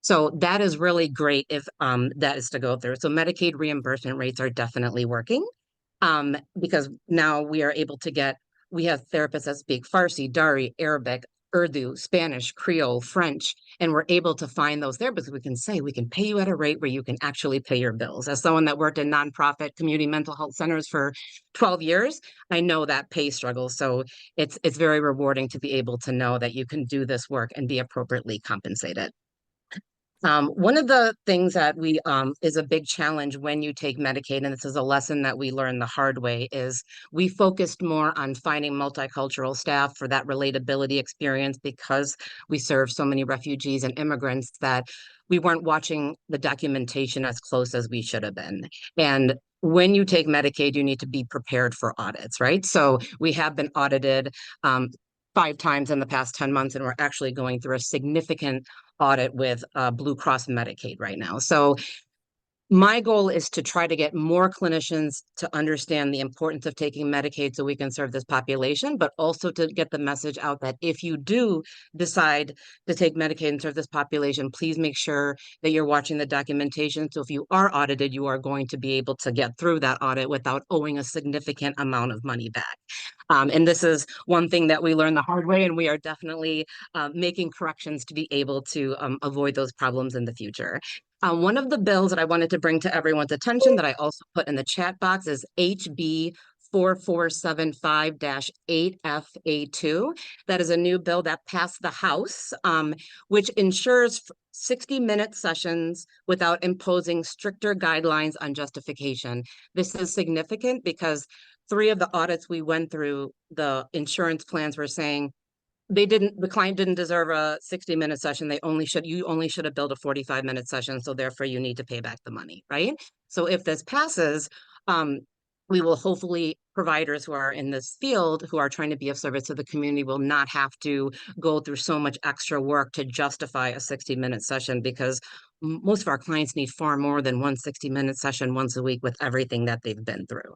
So that is really great if that is to go through. So Medicaid reimbursement rates are definitely working because now we are able to we have therapists that speak Farsi, Dari, Arabic, Urdu, Spanish, Creole, French, and we're able to find those therapists. We can say, we can pay you at a rate where you can actually pay your bills. As someone that worked in nonprofit community mental health centers for 12 years, I know that pay struggle. So it's very rewarding to be able to know that you can do this work and be appropriately compensated. One of the things that is a big challenge when you take Medicaid, and this is a lesson that we learned the hard way, is we focused more on finding multicultural staff for that relatability experience because we serve so many refugees and immigrants that we weren't watching the documentation as close as we should have been. And when you take Medicaid, you need to be prepared for audits, right? So we have been audited 5 times in the past 10 months, and we're actually going through a significant audit with Blue Cross Medicaid right now. So my goal is to try to get more clinicians to understand the importance of taking Medicaid so we can serve this population, but also to get the message out that if you do decide to take Medicaid and serve this population, please make sure that you're watching the documentation. So if you are audited, you are going to be able to get through that audit without owing a significant amount of money back. And this is one thing that we learned the hard way, and we are definitely making corrections to be able to avoid those problems in the future. One of the bills that I wanted to bring to everyone's attention that I also put in the chat box is HB 4475-8FA2. That is a new bill that passed the House, which ensures 60-minute sessions without imposing stricter guidelines on justification. This is significant because 3 of the audits we went through, the insurance plans were saying the client didn't deserve a 60-minute session. You only should have billed a 45-minute session. So therefore you need to pay back the money, right? So if this passes, we will hopefully, providers who are in this field, who are trying to be of service to the community, will not have to go through so much extra work to justify a 60-minute session, because most of our clients need far more than one 60-minute session once a week with everything that they've been through.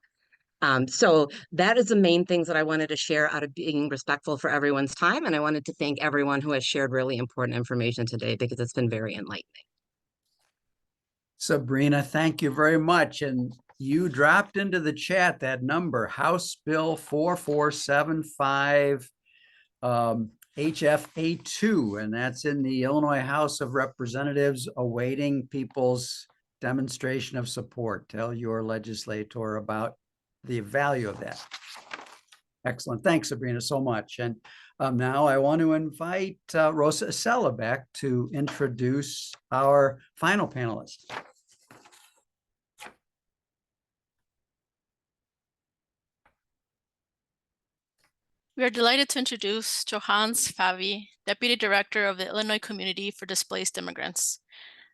So that is the main things that I wanted to share out of being respectful for everyone's time. And I wanted to thank everyone who has shared really important information today, because it's been very enlightening. Sabrina, thank you very much. And you dropped into the chat that number, House Bill 4475 HFA2, and that's in the Illinois House of Representatives, awaiting people's demonstration of support. Tell your legislator about the value of that. Excellent. Thanks, Sabrina, so much. And now I want to invite Rosa Isela back to introduce our final panelist. We are delighted to introduce Johannes Favi, Deputy Director of the Illinois Community for Displaced Immigrants.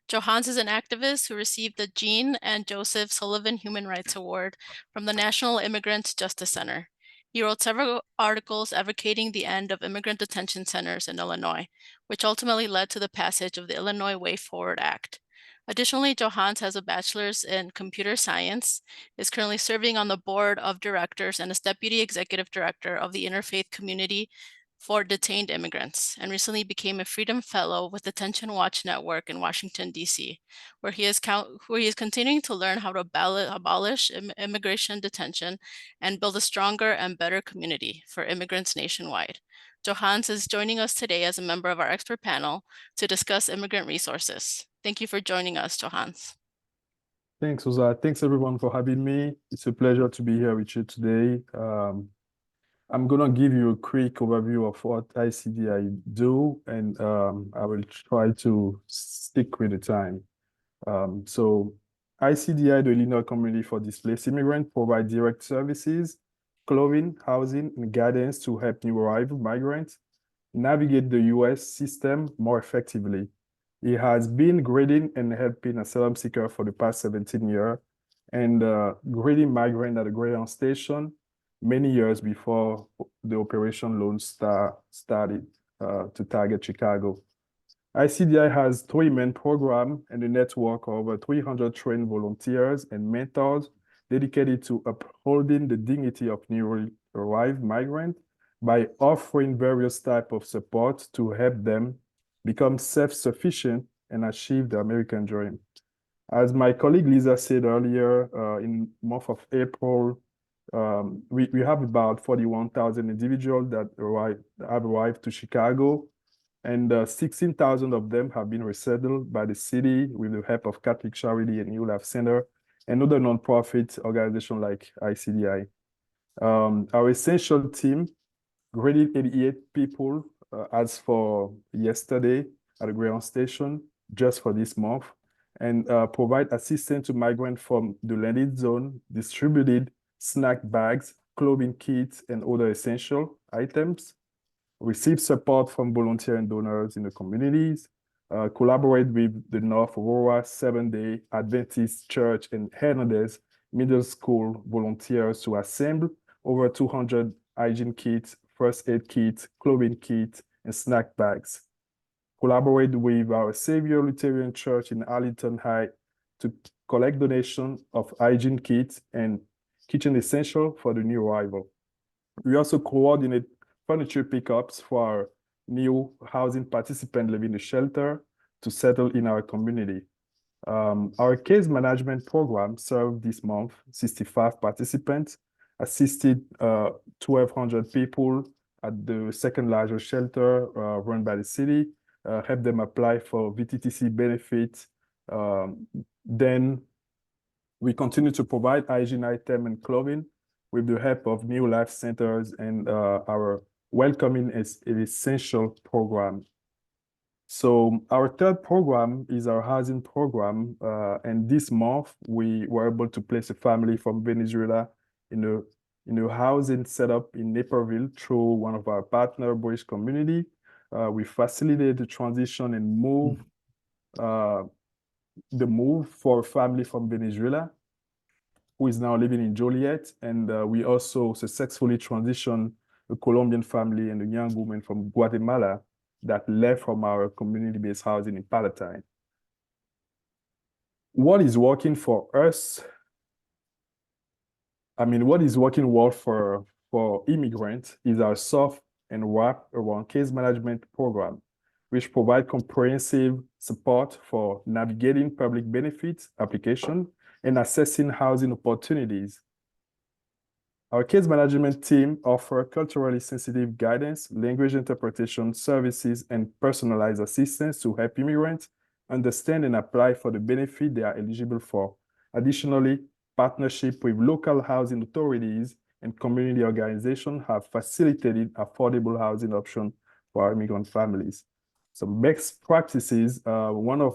Johannes is an activist who received the Jean and Joseph Sullivan Human Rights Award from the National Immigrant Justice Center. He wrote several articles advocating the end of immigrant detention centers in Illinois, which ultimately led to the passage of the Illinois Way Forward Act. Additionally, Johannes has a bachelor's in computer science, is currently serving on the board of directors, and is deputy executive director of the Interfaith Community for Detained Immigrants, and recently became a Freedom Fellow with Detention Watch Network in Washington, D.C., where he is continuing to learn how to abolish immigration detention and build a stronger and better community for immigrants nationwide. Johannes is joining us today as a member of our expert panel to discuss immigrant resources. Thank you for joining us, Johannes. Thanks, Rosa. Thanks, everyone, for having me. It's a pleasure to be here with you today. I'm going to give you a quick overview of what ICDI do, and I will try to stick with the time. So ICDI, the Illinois Community for Displaced Immigrants, provide direct services, clothing, housing, and guidance to help new arrival migrants navigate the U.S. system more effectively. It has been grading and helping asylum seekers for the past 17 years, and grading migrants at a Greyhound station many years before the Operation Lone Star started to target Chicago. ICDI has 3 main programs and a network of over 300 trained volunteers and mentors dedicated to upholding the dignity of newly arrived migrants by offering various types of support to help them become self-sufficient and achieve the American dream. As my colleague Lisa said earlier, in the month of April, we have about 41,000 individuals that have arrived to Chicago, and 16,000 of them have been resettled by the city with the help of Catholic Charity and New Life Center and other nonprofit organizations like ICDI. Our essential team graded 88 people as for yesterday at the Greyhound station just for this month, and provide assistance to migrants from the landing zone, distributed snack bags, clothing kits, and other essential items, receive support from volunteer and donors in the communities, collaborate with the North Aurora Seventh-day Adventist Church and Hernandez Middle School volunteers to assemble over 200 hygiene kits, first aid kits, clothing kits, and snack bags. Collaborate with our Savior Lutheran Church in Arlington Heights to collect donations of hygiene kits and kitchen essentials for the new arrival. We also coordinate furniture pickups for our new housing participants living in the shelter to settle in our community. Our case management program served this month 65 participants, assisted 1,200 people at the second largest shelter run by the city, helped them apply for VTTC benefits. Then we continue to provide hygiene items and clothing with the help of New Life Centers and our Welcoming is an Essential program. So our third program is our housing program. And this month, we were able to place a family from Venezuela in a housing setup in Naperville through one of our partner, British Community. We facilitated the transition and the move for a family from Venezuela who is now living in Joliet. And we also successfully transitioned a Colombian family and a young woman from Guatemala that left from our community-based housing in Palatine. What is working for us? What is working well for immigrants is our soft and wrap around case management program, which provide comprehensive support for navigating public benefits application and assessing housing opportunities. Our case management team offer culturally sensitive guidance, language interpretation services, and personalized assistance to help immigrants understand and apply for the benefit they are eligible for. Additionally, partnership with local housing authorities and community organizations have facilitated affordable housing options for our immigrant families. Some best practices, one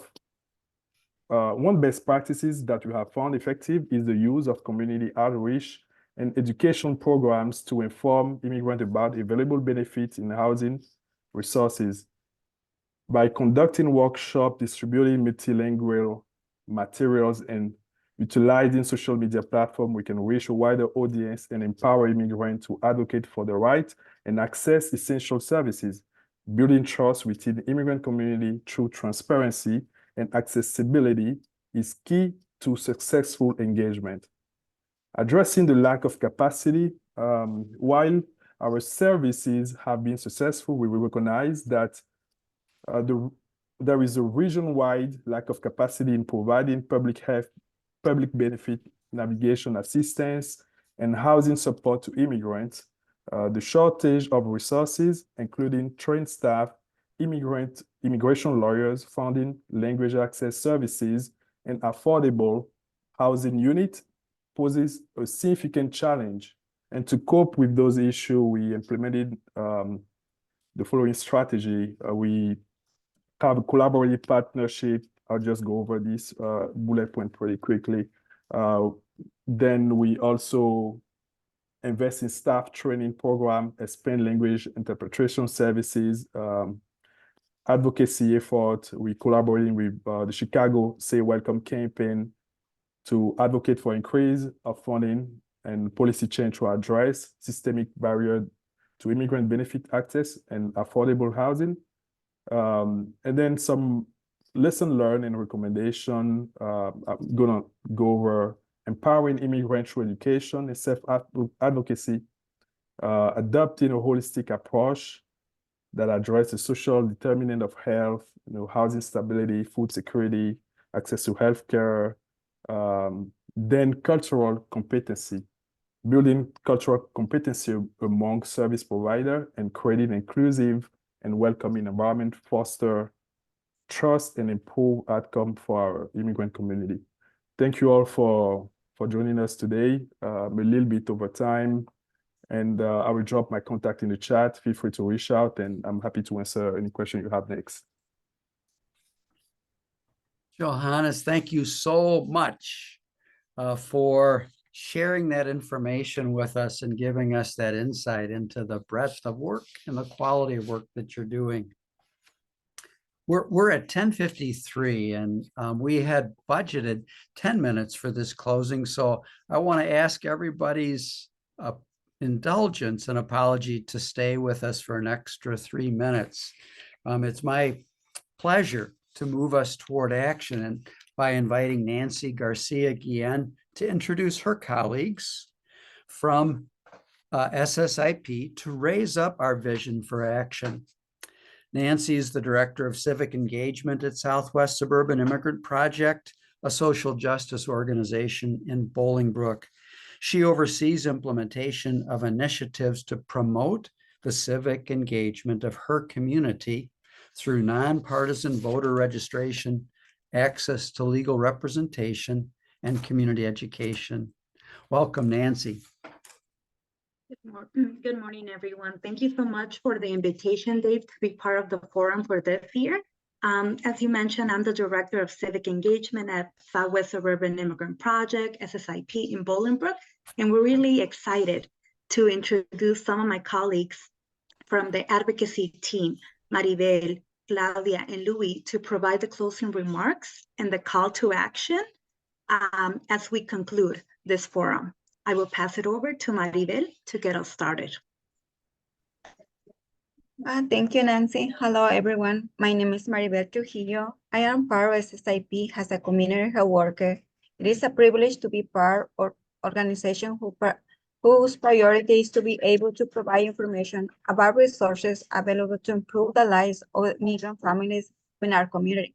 best practices that we have found effective is the use of community outreach and education programs to inform immigrants about available benefits in housing resources. By conducting workshops, distributing multilingual materials, and utilizing social media platforms, we can reach a wider audience and empower immigrants to advocate for their rights and access essential services. Building trust within the immigrant community through transparency and accessibility is key to successful engagement. Addressing the lack of capacity, while our services have been successful, we recognize that there is a region-wide lack of capacity in providing public health, public benefit navigation assistance, and housing support to immigrants. The shortage of resources, including trained staff, immigration lawyers, funding, language access services, and affordable housing units poses a significant challenge. And to cope with those issues, we implemented the following strategy. We have a collaborative partnership. I'll just go over this bullet point pretty quickly. Then we also invest in staff training program, expand language interpretation services, advocacy effort. We're collaborating with the Chicago Say Welcome campaign to advocate for increase of funding and policy change to address systemic barrier to immigrant benefit access and affordable housing. And then some lesson learned and recommendation. I'm gonna go over empowering immigrants through education and self-advocacy, adopting a holistic approach that addresses social determinant of health, housing stability, food security, access to healthcare, then cultural competency, building cultural competency among service providers and creating inclusive and welcoming environment, foster trust and improve outcome for our immigrant community. Thank you all for joining us today. I'm a little bit over time, and I will drop my contact in the chat. Feel free to reach out, and I'm happy to answer any question you have next. Johannes, thank you so much for sharing that information with us and giving us that insight into the breadth of work and the quality of work that you're doing. We're at 10:53, and we had budgeted 10 minutes for this closing. So I want to ask everybody's indulgence and apology to stay with us for an extra 3 minutes. It's my pleasure to move us toward action, and by inviting Nancy Garcia-Guillen to introduce her colleagues from SSIP to raise up our vision for action. Nancy is the Director of Civic Engagement at Southwest Suburban Immigrant Project, a social justice organization in Bolingbrook. She oversees implementation of initiatives to promote the civic engagement of her community through nonpartisan voter registration, access to legal representation, and community education. Welcome, Nancy. Good morning, everyone. Thank you so much for the invitation, Dave, to be part of the forum for this year. As you mentioned, I'm the Director of Civic Engagement at Southwest Suburban Immigrant Project, SSIP in Bolingbrook, and we're really excited to introduce some of my colleagues from the advocacy team, Maribel, Claudia, and Louis, to provide the closing remarks and the call to action as we conclude this forum. I will pass it over to Maribel to get us started. Thank you, Nancy. Hello, everyone. My name is Maribel Trujillo. I am part of SSIP as a community health worker. It is a privilege to be part of an organization whose priority is to be able to provide information about resources available to improve the lives of migrant families in our community.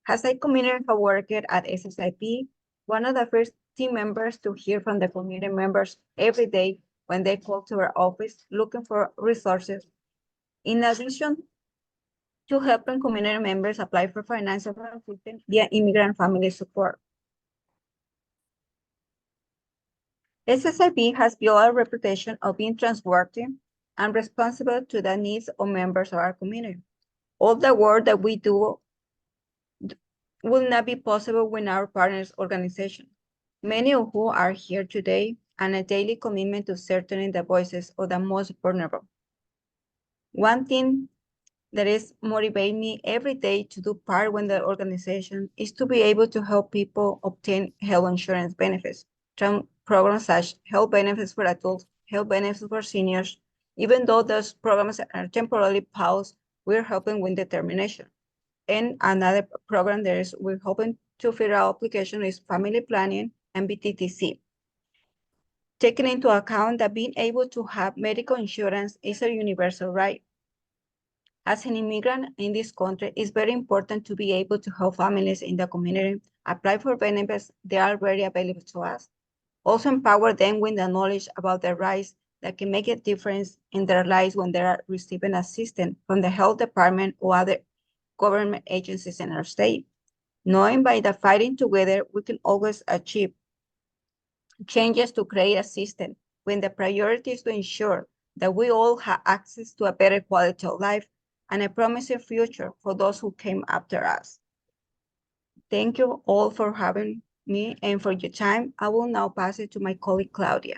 As a community health worker at SSIP, one of the first team members to hear from the community members every day when they call to our office looking for resources. In addition to helping community members apply for financial assistance via immigrant family support. SSIP has built a reputation of being trustworthy and responsible to the needs of members of our community. All the work that we do will not be possible without our partners' organization, many of whom are here today, and a daily commitment to strengthening the voices of the most vulnerable. One thing that is motivating me every day to do part with the organization is to be able to help people obtain health insurance benefits from programs such health benefits for adults, health benefits for seniors. Even though those programs are temporarily paused, we're helping with determination. And another program we're hoping to fill our application is family planning and BTTC. Taking into account that being able to have medical insurance is a universal right. As an immigrant in this country, it's very important to be able to help families in the community apply for benefits that are already available to us. Also empower them with the knowledge about their rights that can make a difference in their lives when they are receiving assistance from the health department or other government agencies in our state. Knowing by the fighting together, we can always achieve changes to create a system when the priority is to ensure that we all have access to a better quality of life and a promising future for those who came after us. Thank you all for having me and for your time. I will now pass it to my colleague, Claudia.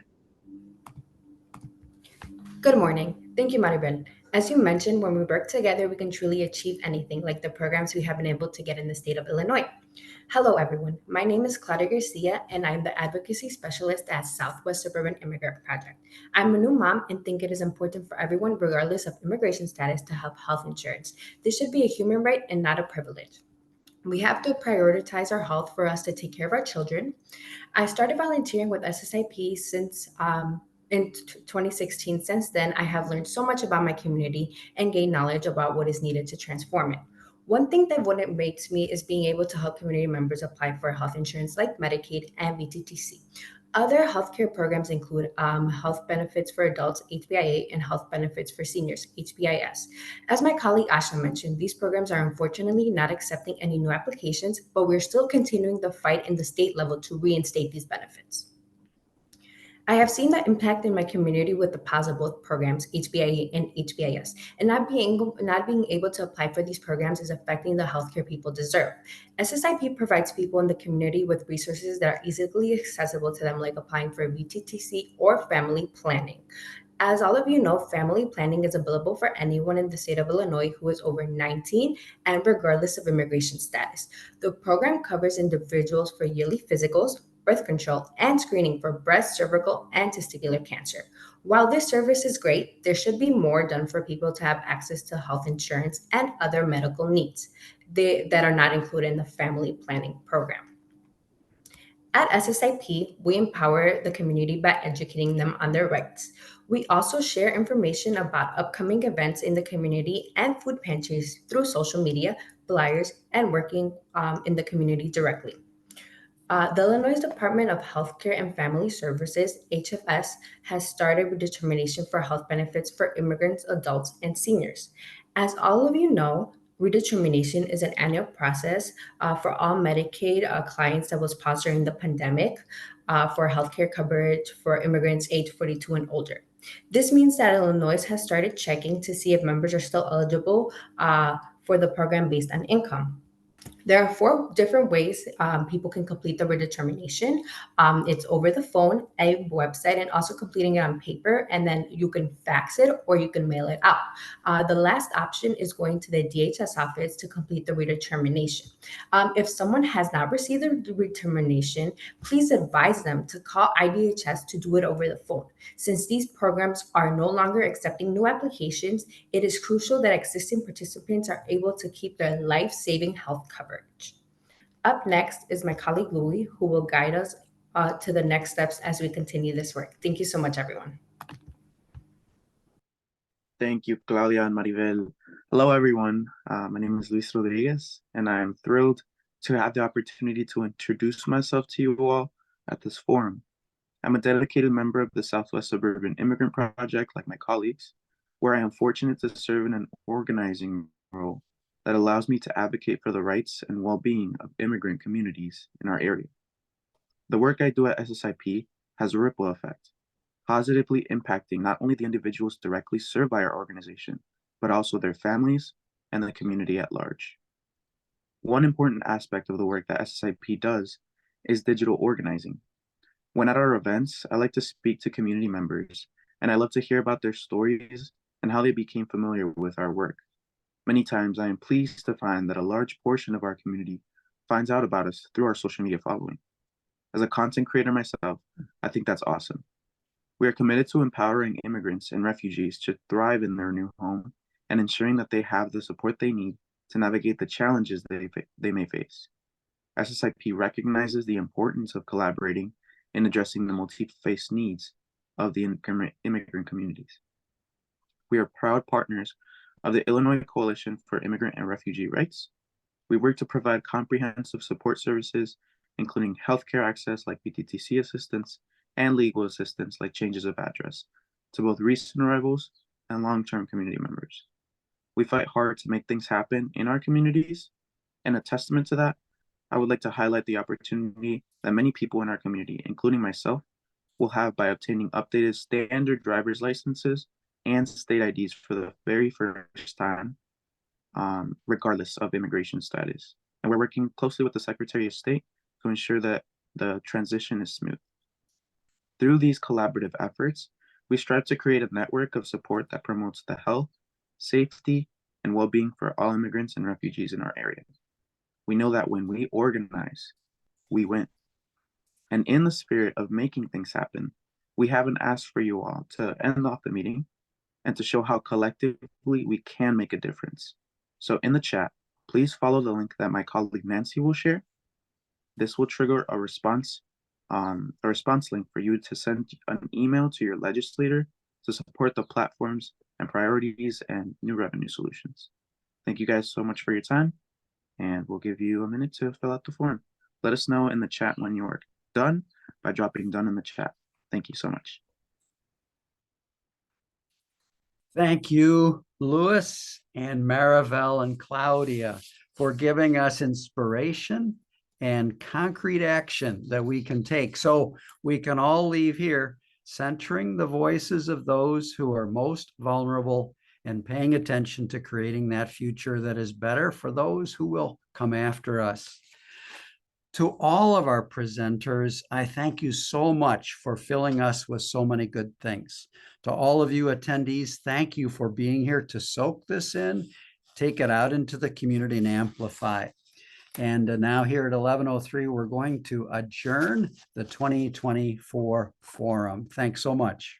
Good morning. Thank you, Maribel. As you mentioned, when we work together, we can truly achieve anything, like the programs we have been able to get in the state of Illinois. Hello, everyone. My name is Claudia Garcia, and I'm the Advocacy Specialist at Southwest Suburban Immigrant Project. I'm a new mom and think it is important for everyone, regardless of immigration status, to have health insurance. This should be a human right and not a privilege. We have to prioritize our health for us to take care of our children. I started volunteering with SSIP since in 2016. Since then, I have learned so much about my community and gained knowledge about what is needed to transform it. One thing that motivates me is being able to help community members apply for health insurance like Medicaid and BTTC. Other healthcare programs include health benefits for adults, HBIA, and health benefits for seniors, HBIS. As my colleague Asha mentioned, these programs are unfortunately not accepting any new applications, but we're still continuing the fight in the state level to reinstate these benefits. I have seen the impact in my community with the pause of both programs, HBIA and HBIS, and not being able to apply for these programs is affecting the healthcare people deserve. SSIP provides people in the community with resources that are easily accessible to them, like applying for BTTC or family planning. As all of you know, family planning is available for anyone in the state of Illinois who is over 19 and regardless of immigration status. The program covers individuals for yearly physicals, birth control, and screening for breast, cervical, and testicular cancer. While this service is great, there should be more done for people to have access to health insurance and other medical needs that are not included in the family planning program. At SSIP, we empower the community by educating them on their rights. We also share information about upcoming events in the community and food pantries through social media, flyers, and working in the community directly. The Illinois Department of Healthcare and Family Services, HFS, has started redetermination for health benefits for immigrants, adults, and seniors. As all of you know, redetermination is an annual process for all Medicaid clients that was paused during the pandemic for healthcare coverage for immigrants age 42 and older. This means that Illinois has started checking to see if members are still eligible for the program based on income. There are 4 different ways people can complete the redetermination. It's over the phone, a website, and also completing it on paper, and then you can fax it or you can mail it out. The last option is going to the DHS office to complete the redetermination. If someone has not received the redetermination, please advise them to call IDHS to do it over the phone. Since these programs are no longer accepting new applications, it is crucial that existing participants are able to keep their life-saving health coverage. Up next is my colleague Louie, who will guide us to the next steps as we continue this work. Thank you so much, everyone. Thank you, Claudia and Maribel. Hello, everyone. My name is Luis Rodriguez, and I am thrilled to have the opportunity to introduce myself to you all at this forum. I'm a dedicated member of the Southwest Suburban Immigrant Project, like my colleagues, where I am fortunate to serve in an organizing role that allows me to advocate for the rights and well-being of immigrant communities in our area. The work I do at SSIP has a ripple effect, positively impacting not only the individuals directly served by our organization, but also their families and the community at large. One important aspect of the work that SSIP does is digital organizing. When at our events, I like to speak to community members, and I love to hear about their stories and how they became familiar with our work. Many times I am pleased to find that a large portion of our community finds out about us through our social media following. As a content creator myself, I think that's awesome. We are committed to empowering immigrants and refugees to thrive in their new home and ensuring that they have the support they need to navigate the challenges they may face. SSIP recognizes the importance of collaborating in addressing the multi-faced needs of the immigrant communities. We are proud partners of the Illinois Coalition for Immigrant and Refugee Rights. We work to provide comprehensive support services, including healthcare access like PTTC assistance and legal assistance like changes of address to both recent arrivals and long-term community members. We fight hard to make things happen in our communities, and a testament to that, I would like to highlight the opportunity that many people in our community, including myself, will have by obtaining updated standard driver's licenses and state IDs for the very first time, regardless of immigration status. And we're working closely with the Secretary of State to ensure that the transition is smooth. Through these collaborative efforts, we strive to create a network of support that promotes the health, safety, and well-being for all immigrants and refugees in our area. We know that when we organize, we win. And in the spirit of making things happen, we haven't asked for you all to end off the meeting and to show how collectively we can make a difference. So in the chat, please follow the link that my colleague Nancy will share. This will trigger a response link for you to send an email to your legislator to support the platforms and priorities and new revenue solutions. Thank you guys so much for your time, and we'll give you a minute to fill out the form. Let us know in the chat when you're done by dropping done in the chat. Thank you so much. Thank you, Louis and Maribel and Claudia, for giving us inspiration and concrete action that we can take so we can all leave here centering the voices of those who are most vulnerable and paying attention to creating that future that is better for those who will come after us. To all of our presenters, I thank you so much for filling us with so many good things. To all of you attendees, thank you for being here to soak this in, take it out into the community and amplify. And now here at 11:03, we're going to adjourn the 2024 forum. Thanks so much.